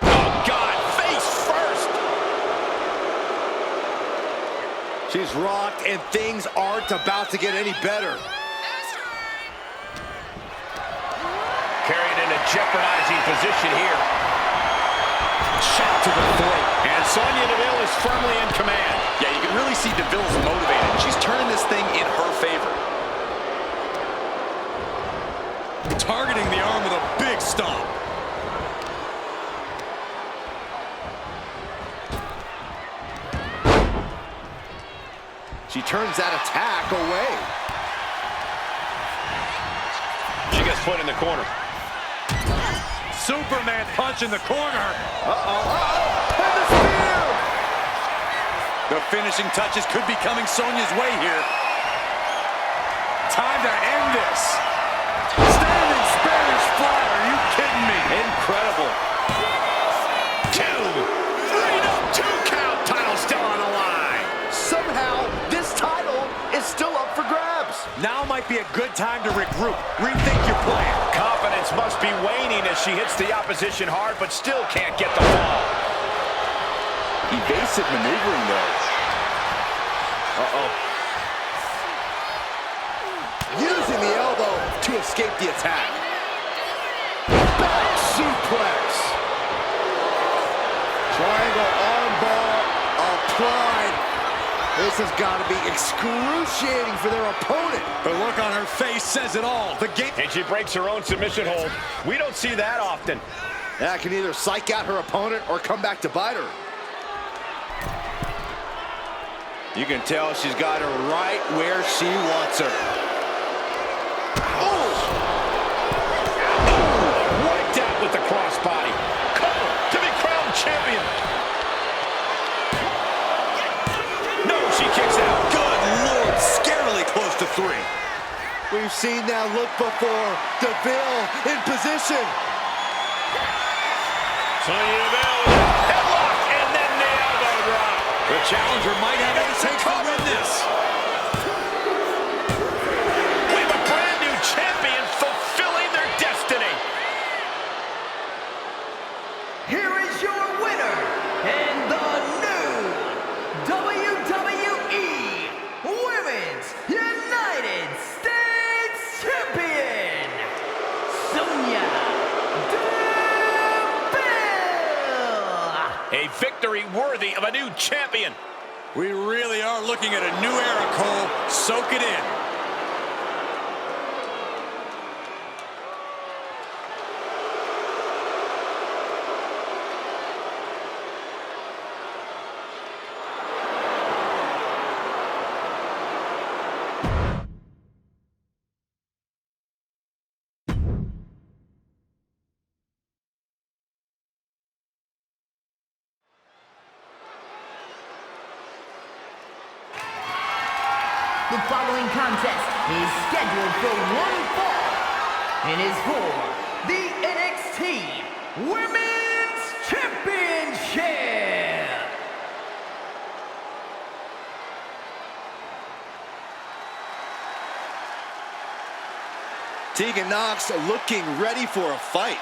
Speaker 4: Oh, God, face first.
Speaker 5: She's rocked, and things aren't about to get any better.
Speaker 4: Carried in a jeopardizing position here.
Speaker 3: Shot to the throat.
Speaker 4: And Sonya Deville is firmly in command.
Speaker 3: Yeah, you can really see Deville's motivated. She's turning this thing in her favor. Targeting the arm with a big stomp.
Speaker 5: She turns that attack away.
Speaker 4: She gets put in the corner.
Speaker 3: Superman punch in the corner.
Speaker 5: And the spear!
Speaker 3: The finishing touches could be coming Sonya's way here. Time to end this. Standing Spanish fly, are you kidding me?
Speaker 5: Incredible.
Speaker 4: 2, 3, no, 2 count. Title still on the line.
Speaker 5: Somehow, this title is still up for grabs.
Speaker 3: Now might be a good time to regroup. Rethink your plan.
Speaker 4: Confidence must be waning as she hits the opposition hard, but still can't get the fall.
Speaker 5: Evasive maneuvering, though. Uh-oh. Using the elbow to escape the attack. Back suplex. Triangle armbar applied. This has got to be excruciating for their opponent.
Speaker 3: The look on her face says it all. The game.
Speaker 4: And she breaks her own submission hold. We don't see that often.
Speaker 5: That can either psych out her opponent or come back to bite her. You can tell she's got her right where she wants her.
Speaker 4: Oh! Wiped out with the crossbody. Cover to be crowned champion. No, she kicks out.
Speaker 3: Good Lord, scarily close to 3.
Speaker 5: We've seen that look before. Deville in position.
Speaker 4: Sonya Deville, headlock, and then the elbow drop.
Speaker 3: The challenger might have anything to win this.
Speaker 4: We have a brand new champion fulfilling their destiny.
Speaker 2: Here is your winner, and the new WWE Women's United States Champion, Sonya Deville.
Speaker 4: A victory worthy of a new champion.
Speaker 3: We really are looking at a new era, Cole. Soak it in.
Speaker 2: The following contest is scheduled for one fall and is for the NXT Women's Championship.
Speaker 5: Tegan Nox looking ready for a fight.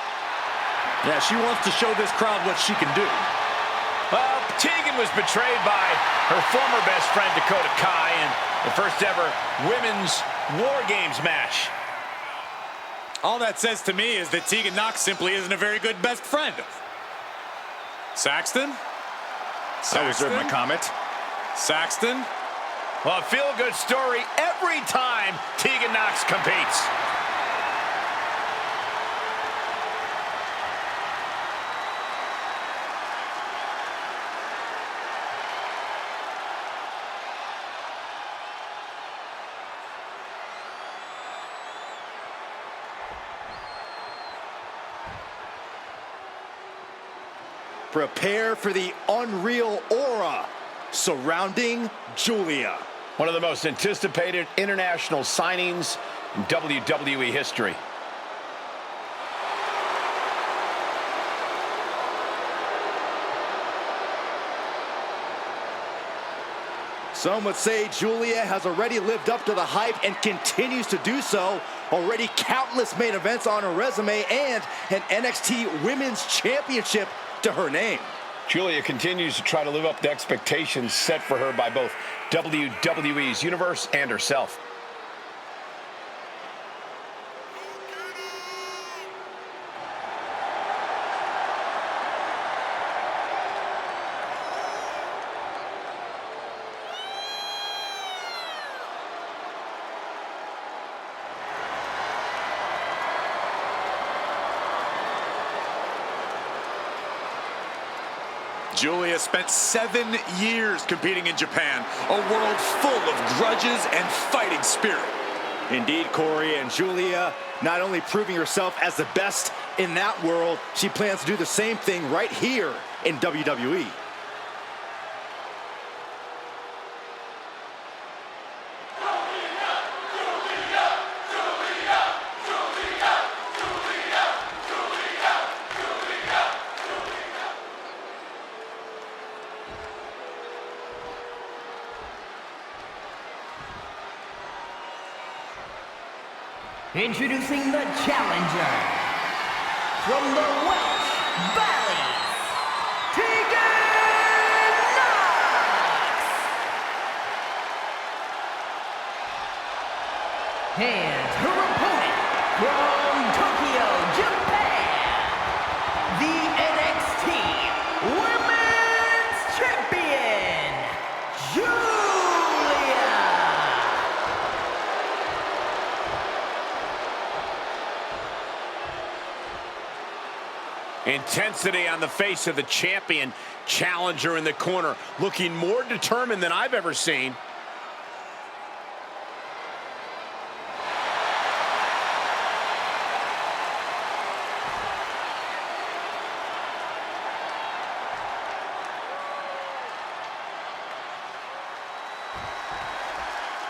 Speaker 3: Yeah, she wants to show this crowd what she can do.
Speaker 4: Well, Tegan was betrayed by her former best friend, Dakota Kai, in the first ever women's War Games match.
Speaker 3: All that says to me is that Tegan Nox simply isn't a very good best friend. Saxton?
Speaker 5: I reserve my comment.
Speaker 3: Saxton?
Speaker 4: Well, a feel-good story every time Tegan Nox competes.
Speaker 5: Prepare for the unreal aura surrounding Giulia.
Speaker 4: One of the most anticipated international signings in WWE history.
Speaker 5: Some would say Giulia has already lived up to the hype and continues to do so. Already countless main events on her resume and an NXT Women's Championship to her name.
Speaker 4: Giulia continues to try to live up to expectations set for her by both WWE's universe and herself.
Speaker 3: Giulia spent 7 years competing in Japan, a world full of grudges and fighting spirit.
Speaker 5: Indeed, Corey, and Giulia not only proving herself as the best in that world, she plans to do the same thing right here in WWE.
Speaker 2: Introducing the challenger from the Welsh Valleys, Tegan Nox. And her opponent from Tokyo, Japan, the NXT Women's Champion, Giulia.
Speaker 4: Intensity on the face of the champion. Challenger in the corner, looking more determined than I've ever seen.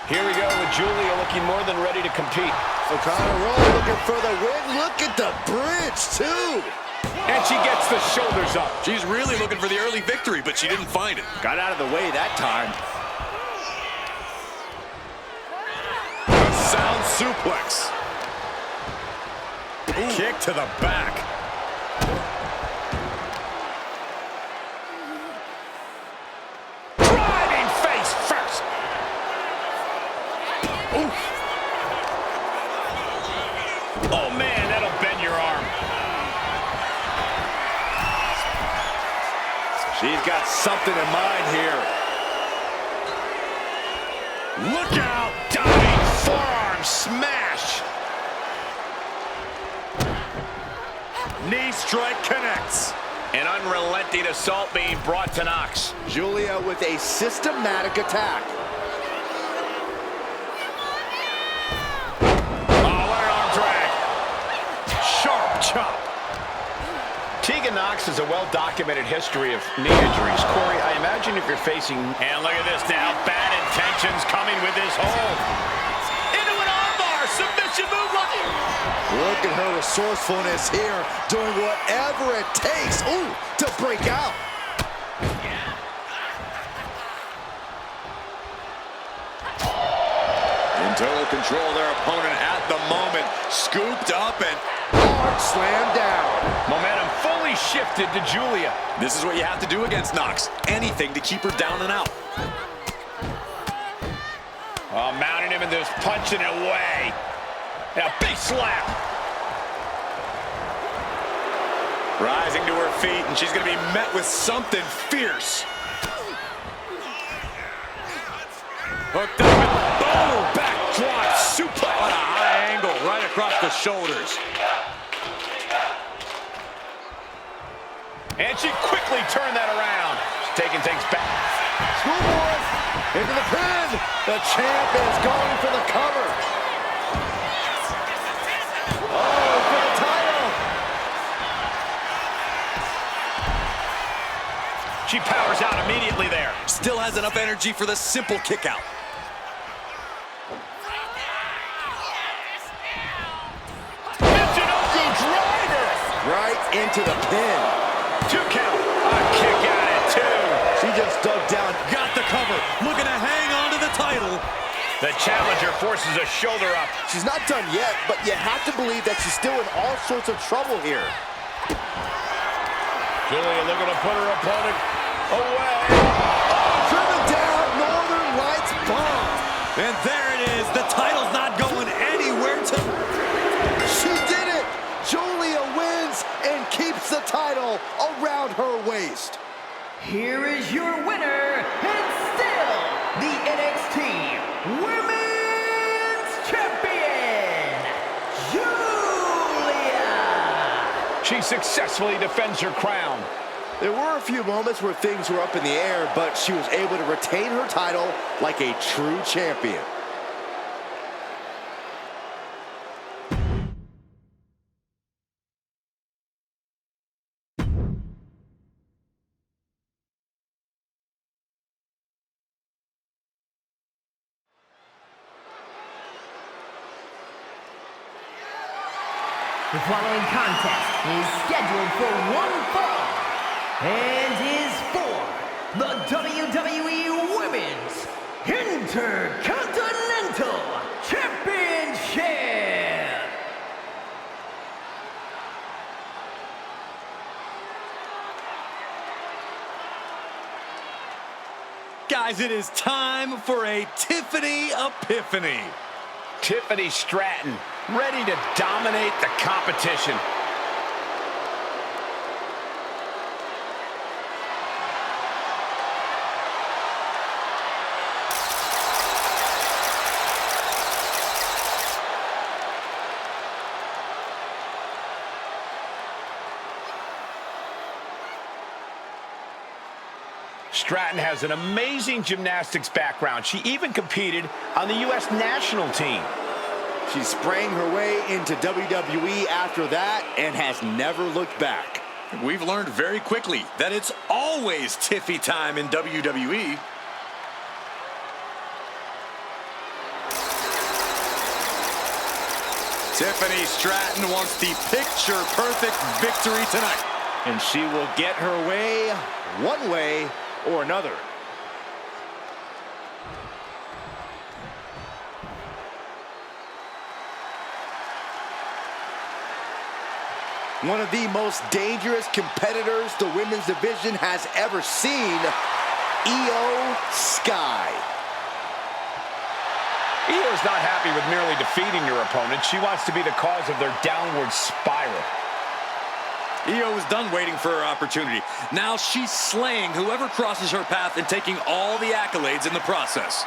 Speaker 4: Here we go with Giulia looking more than ready to compete.
Speaker 5: O'Connor looking for the win. Look at the bridge, too.
Speaker 4: And she gets the shoulders up.
Speaker 3: She's really looking for the early victory, but she didn't find it.
Speaker 5: Got out of the way that time.
Speaker 1: A sound suplex. Ooh. Kick to the back.
Speaker 4: Driving face first. Oof. Oh, man, that'll bend your arm.
Speaker 5: She's got something in mind here.
Speaker 4: Look out! Diving forearm smash.
Speaker 1: Knee strike connects.
Speaker 4: An unrelenting assault being brought to Nox.
Speaker 5: Giulia with a systematic attack.
Speaker 4: Oh, what an arm drag. Sharp chop. Tegan Nox has a well-documented history of knee injuries. Corey, I imagine if you're facing... And look at this now. Bad intentions coming with this hold. Into an armbar. Submission move right.
Speaker 5: Look at her resourcefulness here, doing whatever it takes, to break out.
Speaker 1: In total control of their opponent at the moment. Scooped up and
Speaker 5: Hard slam down.
Speaker 4: Momentum fully shifted to Giulia.
Speaker 3: This is what you have to do against Nox. Anything to keep her down and out.
Speaker 4: Oh, mounting him and just punching it away. And a big slap.
Speaker 3: Rising to her feet, and she's going to be met with something fierce. Hooked up and boom! Backdrop suplex. On a high angle, right across the shoulders.
Speaker 4: And she quickly turned that around. She's taking things back.
Speaker 5: Schoolboys into the pin. The champ is going for the cover. Oh, for the title.
Speaker 4: She powers out immediately there.
Speaker 3: Still has enough energy for the simple kick out.
Speaker 4: Michinoku driver.
Speaker 5: Right into the pin.
Speaker 4: 2 count. A kick out at 2.
Speaker 5: She just dug down.
Speaker 3: Got the cover. Looking to hang on to the title.
Speaker 4: The challenger forces a shoulder up.
Speaker 5: She's not done yet, but you have to believe that she's still in all sorts of trouble here.
Speaker 4: Giulia looking to put her opponent away.
Speaker 5: Driven down, Northern Lights bomb.
Speaker 3: And there it is. The title's not going anywhere to...
Speaker 5: She did it. Giulia wins and keeps the title around her waist.
Speaker 2: Here is your winner, and still the NXT Women's Champion, Giulia!
Speaker 4: She successfully defends her crown.
Speaker 5: There were a few moments where things were up in the air, but she was able to retain her title like a true champion.
Speaker 2: The following contest is scheduled for one fall and is for the WWE Women's Intercontinental Championship.
Speaker 3: Guys, it is time for a Tiffany Epiphany.
Speaker 4: Tiffany Stratton, ready to dominate the competition. Stratton has an amazing gymnastics background. She even competed on the U.S. national team.
Speaker 5: She sprang her way into WWE after that and has never looked back.
Speaker 3: We've learned very quickly that it's always Tiffy time in WWE. Tiffany Stratton wants the picture-perfect victory tonight.
Speaker 5: And she will get her way, one way or another. One of the most dangerous competitors the women's division has ever seen, Io Sky.
Speaker 4: Io's not happy with merely defeating your opponent. She wants to be the cause of their downward spiral.
Speaker 3: Io was done waiting for her opportunity. Now she's slaying whoever crosses her path and taking all the accolades in the process.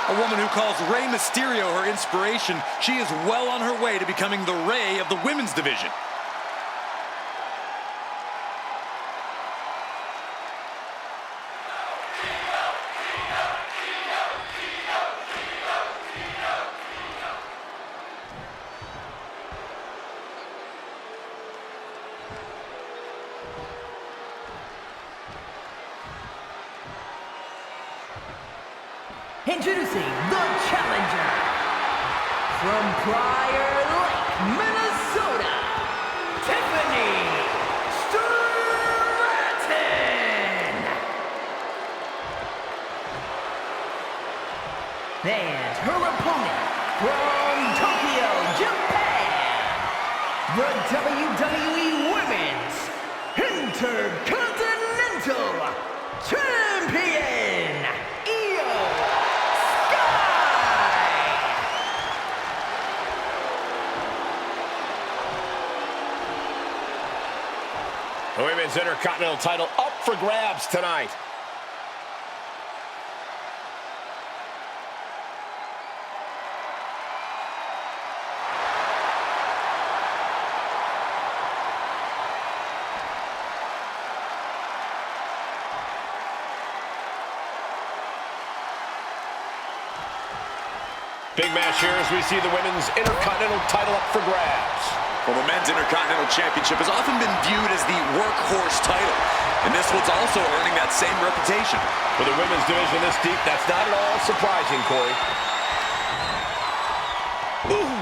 Speaker 3: A woman who calls Rey Mysterio her inspiration, she is well on her way to becoming the Rey of the women's division.
Speaker 2: Introducing the challenger from Prior Lake, Minnesota, Tiffany Stratton. And her opponent from Tokyo, Japan, the WWE Women's Intercontinental Champion,
Speaker 4: The Women's Intercontinental title up for grabs tonight. Big match here as we see the Women's Intercontinental title up for grabs.
Speaker 3: Well, the Men's Intercontinental Championship has often been viewed as the workhorse title, and this one's also earning that same reputation.
Speaker 4: For the women's division this deep, that's not at all surprising, Corey. Ooh.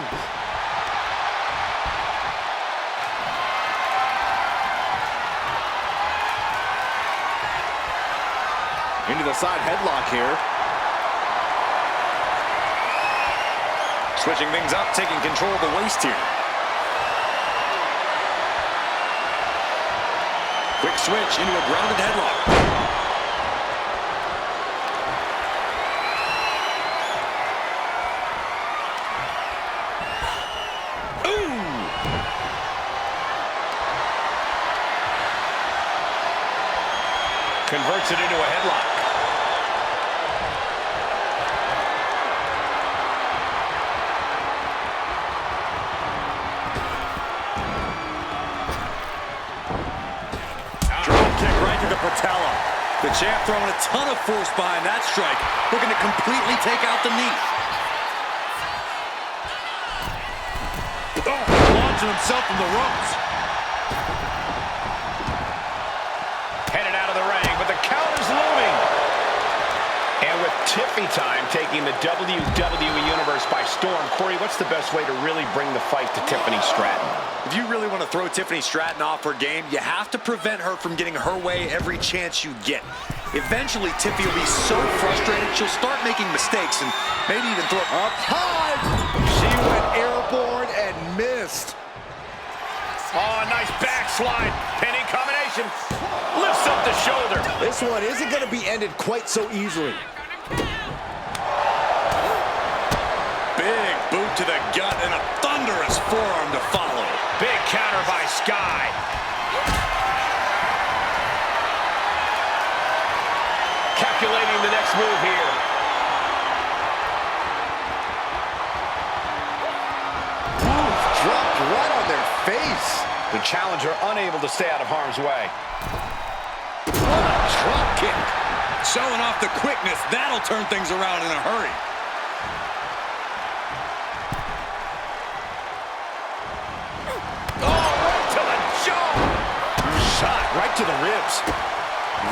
Speaker 5: Into the side headlock here.
Speaker 3: Switching things up, taking control of the waist here. Quick switch into a grounded headlock. Ooh!
Speaker 4: Converts it into a headlock.
Speaker 3: Patella. The champ throwing a ton of force behind that strike, looking to completely take out the knee. Oh, launching himself from the ropes.
Speaker 4: Headed out of the ring, but the count is looming. And with Tiffy time taking the WWE Universe by storm, Corey, what's the best way to really bring the fight to Tiffany Stratton?
Speaker 3: If you really want to throw Tiffany Stratton off her game, you have to prevent her from getting her way every chance you get. Eventually, Tiffy will be so frustrated, she'll start making mistakes and maybe even throw
Speaker 5: up high. She went airborne and missed.
Speaker 4: Oh, nice backslide. Pinning combination. Lifts up the shoulder.
Speaker 5: This one isn't going to be ended quite so easily.
Speaker 3: Big boot to the gut and a thunderous forearm to follow.
Speaker 4: Big counter by Sky. Calculating the next move here.
Speaker 5: Dropped right on their face.
Speaker 4: The challenger unable to stay out of harm's way.
Speaker 3: What a drop kick. Showing off the quickness. That'll turn things around in a hurry.
Speaker 4: Oh, right to the jaw.
Speaker 5: Shot right to the ribs.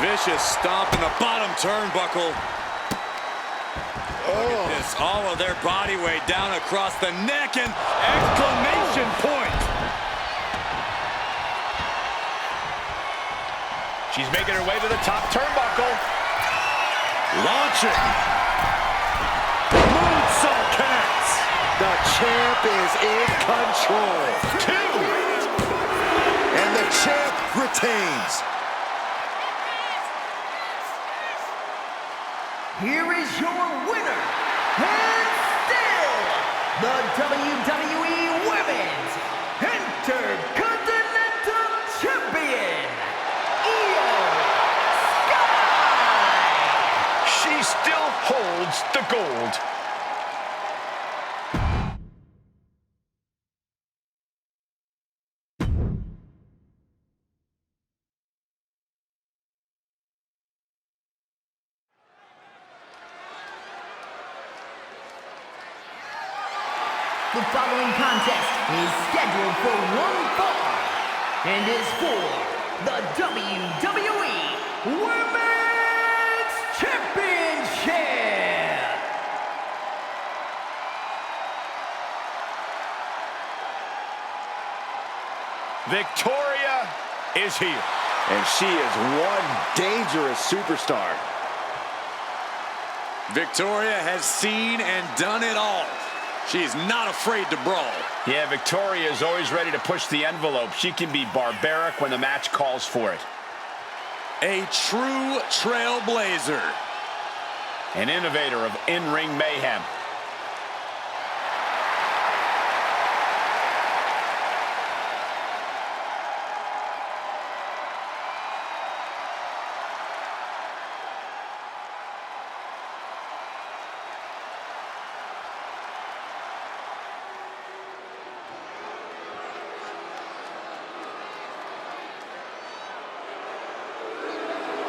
Speaker 3: Vicious stomp in the bottom turnbuckle. Look at this, all of their body weight down across the neck and exclamation point.
Speaker 4: She's making her way to the top turnbuckle.
Speaker 3: Launching. Moonsault connects.
Speaker 5: The champ is in control. 2. And the champ retains.
Speaker 2: Here is your winner, and still the WWE Women's Intercontinental Champion, Io Sky!
Speaker 4: She still holds the gold.
Speaker 2: The following contest is scheduled for one fall and is for the WWE Women's Championship.
Speaker 4: Victoria is here.
Speaker 5: And she is one dangerous superstar.
Speaker 3: Victoria has seen and done it all. She's not afraid to brawl.
Speaker 4: Yeah, Victoria is always ready to push the envelope. She can be barbaric when the match calls for it.
Speaker 3: A true trailblazer.
Speaker 4: An innovator of in-ring mayhem.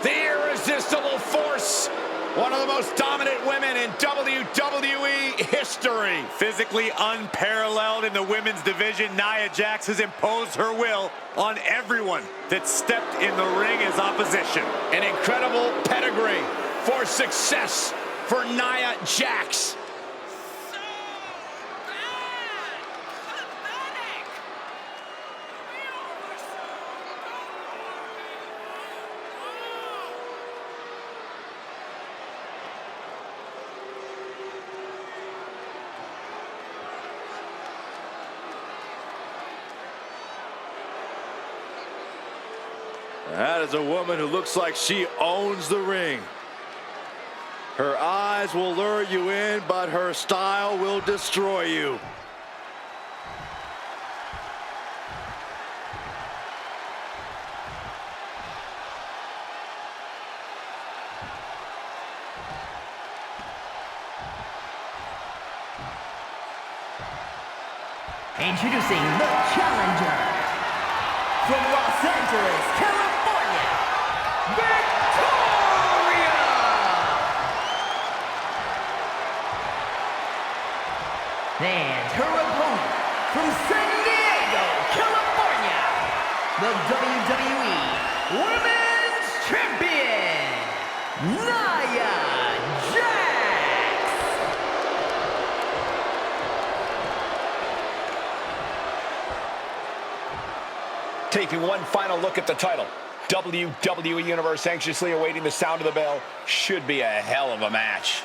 Speaker 4: The irresistible force. One of the most dominant women in WWE history.
Speaker 3: Physically unparalleled in the women's division, Nia Jax has imposed her will on everyone that stepped in the ring as opposition.
Speaker 4: An incredible pedigree for success for Nia Jax.
Speaker 5: That is a woman who looks like she owns the ring. Her eyes will lure you in, but her style will destroy you.
Speaker 2: Introducing the challenger from Los Angeles, California, Victoria! And her opponent from San Diego, California, the WWE Women's Champion, Nia Jax!
Speaker 4: Taking one final look at the title. WWE Universe anxiously awaiting the sound of the bell. Should be a hell of a match.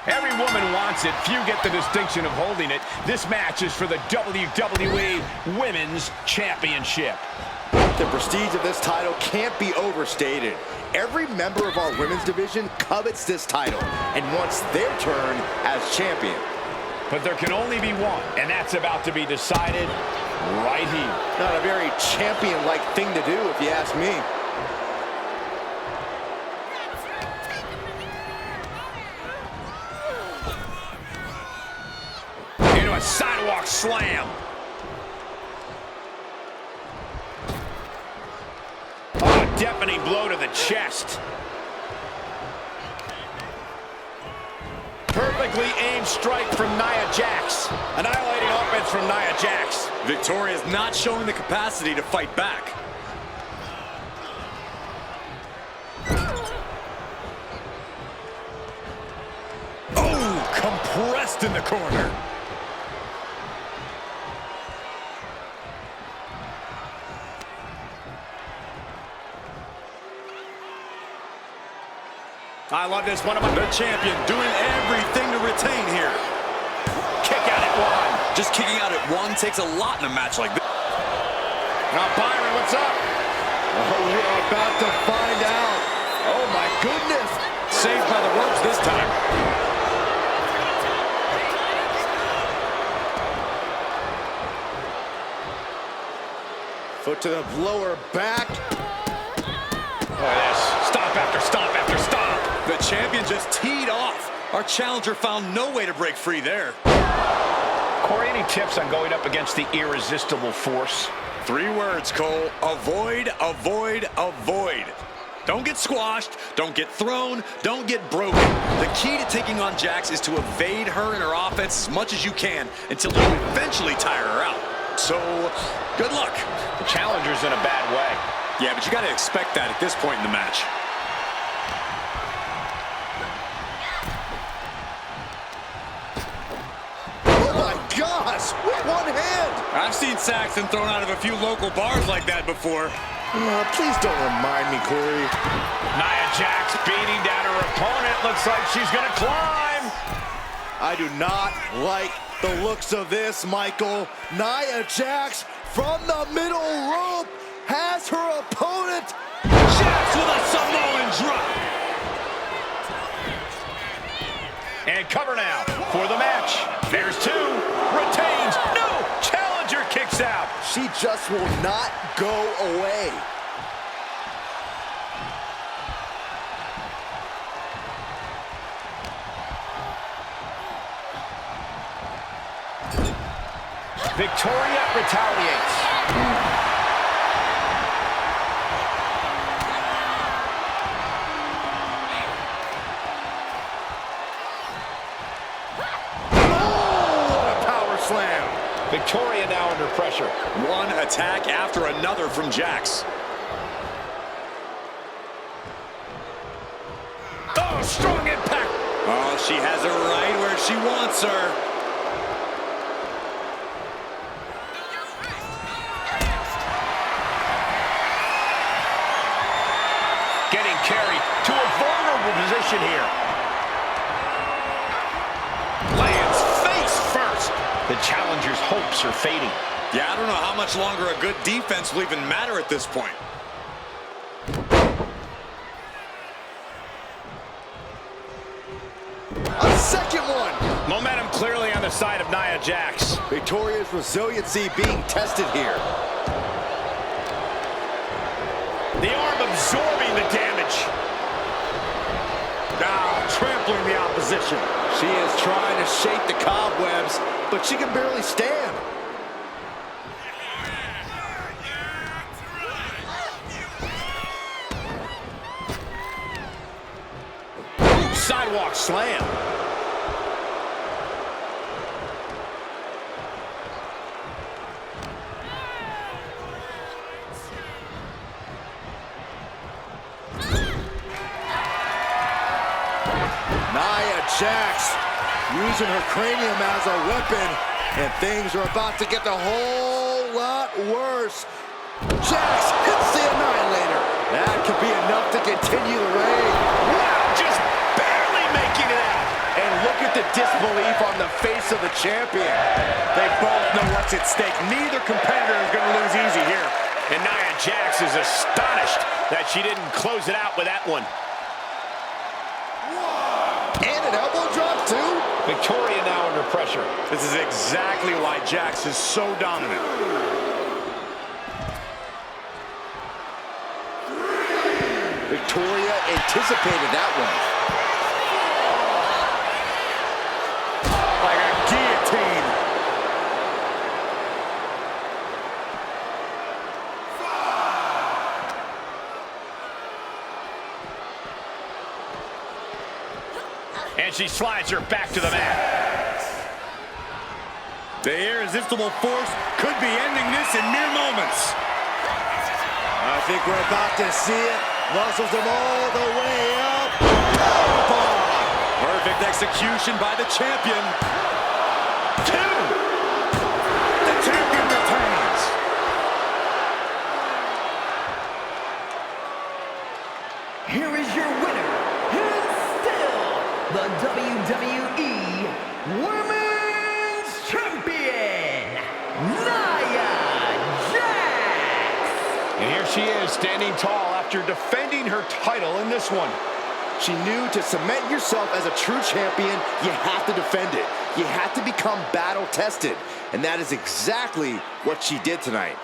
Speaker 4: Every woman wants it. Few get the distinction of holding it. This match is for the WWE Women's Championship.
Speaker 5: The prestige of this title can't be overstated. Every member of our women's division covets this title and wants their turn as champion.
Speaker 4: But there can only be one, and that's about to be decided right here.
Speaker 5: Not a very champion-like thing to do, if you ask me.
Speaker 4: Into a sidewalk slam. Oh, a deafening blow to the chest. Perfectly aimed strike from Nia Jax. Annihilating offense from Nia Jax.
Speaker 3: Victoria is not showing the capacity to fight back. Oh, compressed in the corner.
Speaker 4: I love this one.
Speaker 3: The champion doing everything to retain here.
Speaker 4: Kick out at one.
Speaker 3: Just kicking out at one takes a lot in a match like this.
Speaker 4: Now, Byron, what's up?
Speaker 5: Oh, we're about to find out. Oh, my goodness.
Speaker 3: Saved by the ropes this time.
Speaker 5: Foot to the lower back.
Speaker 4: Look at this. Stop after stop after stop.
Speaker 3: The champion just teed off. Our challenger found no way to break free there.
Speaker 4: Corey, any tips on going up against the irresistible force?
Speaker 3: 3 words, Cole. Avoid, avoid, avoid. Don't get squashed, don't get thrown, don't get broken. The key to taking on Jax is to evade her and her offense as much as you can until you eventually tire her out. So, good luck.
Speaker 4: The challenger's in a bad way.
Speaker 3: Yeah, but you got to expect that at this point in the match.
Speaker 5: Oh, my gosh. With one hand.
Speaker 3: I've seen Saxton thrown out of a few local bars like that before.
Speaker 5: Please don't remind me, Corey.
Speaker 4: Nia Jax beating down her opponent. Looks like she's going to climb.
Speaker 5: I do not like the looks of this, Michael. Nia Jax from the middle rope has her opponent.
Speaker 3: Jax with a Samoan drop.
Speaker 4: And cover now for the match. There's 2. Retains. No. Challenger kicks out.
Speaker 5: She just will not go away.
Speaker 4: Victoria retaliates. Victoria now under pressure.
Speaker 3: One attack after another from Jax.
Speaker 4: Oh, strong impact.
Speaker 3: Oh, she has her right where she wants her.
Speaker 4: Getting carried to a vulnerable position here. Lands face first. The challenger's hopes are fading.
Speaker 3: Yeah, I don't know how much longer a good defense will even matter at this point.
Speaker 5: A second one.
Speaker 4: Momentum clearly on the side of Nia Jax.
Speaker 5: Victoria's resiliency being tested here.
Speaker 4: The arm absorbing the damage.
Speaker 5: Now trampling the opposition. She is trying to shake the cobwebs, but she can barely stand.
Speaker 4: Sidewalk slam.
Speaker 5: Nia Jax using her cranium as a weapon, and things are about to get a whole lot worse. Jax hits the Annihilator. That could be enough to continue the reign.
Speaker 4: Wow, just barely making it out.
Speaker 5: And look disbelief on the face of the champion.
Speaker 1: They both know what's at stake. Neither competitor is going to lose easy here.
Speaker 4: And Nia Jax is astonished that she didn't close it out with that one.
Speaker 5: And an elbow drop, too.
Speaker 4: Victoria now under pressure.
Speaker 1: This is exactly why Jax is so dominant.
Speaker 5: Victoria anticipated that one.
Speaker 1: Like a guillotine.
Speaker 4: And she slides her back to the mat.
Speaker 1: The irresistible force could be ending this in mere moments.
Speaker 5: I think we're about to see it. Muscles him all the way up. Powerbomb.
Speaker 3: Perfect execution by the champion.
Speaker 1: 2. The champion retains.
Speaker 2: Here is your winner, and still the WWE Women's Champion, Nia Jax.
Speaker 4: And here she is, standing tall after defending her title in this one.
Speaker 5: She knew to cement yourself as a true champion, you have to defend it. You have to become battle-tested. And that is exactly what she did tonight.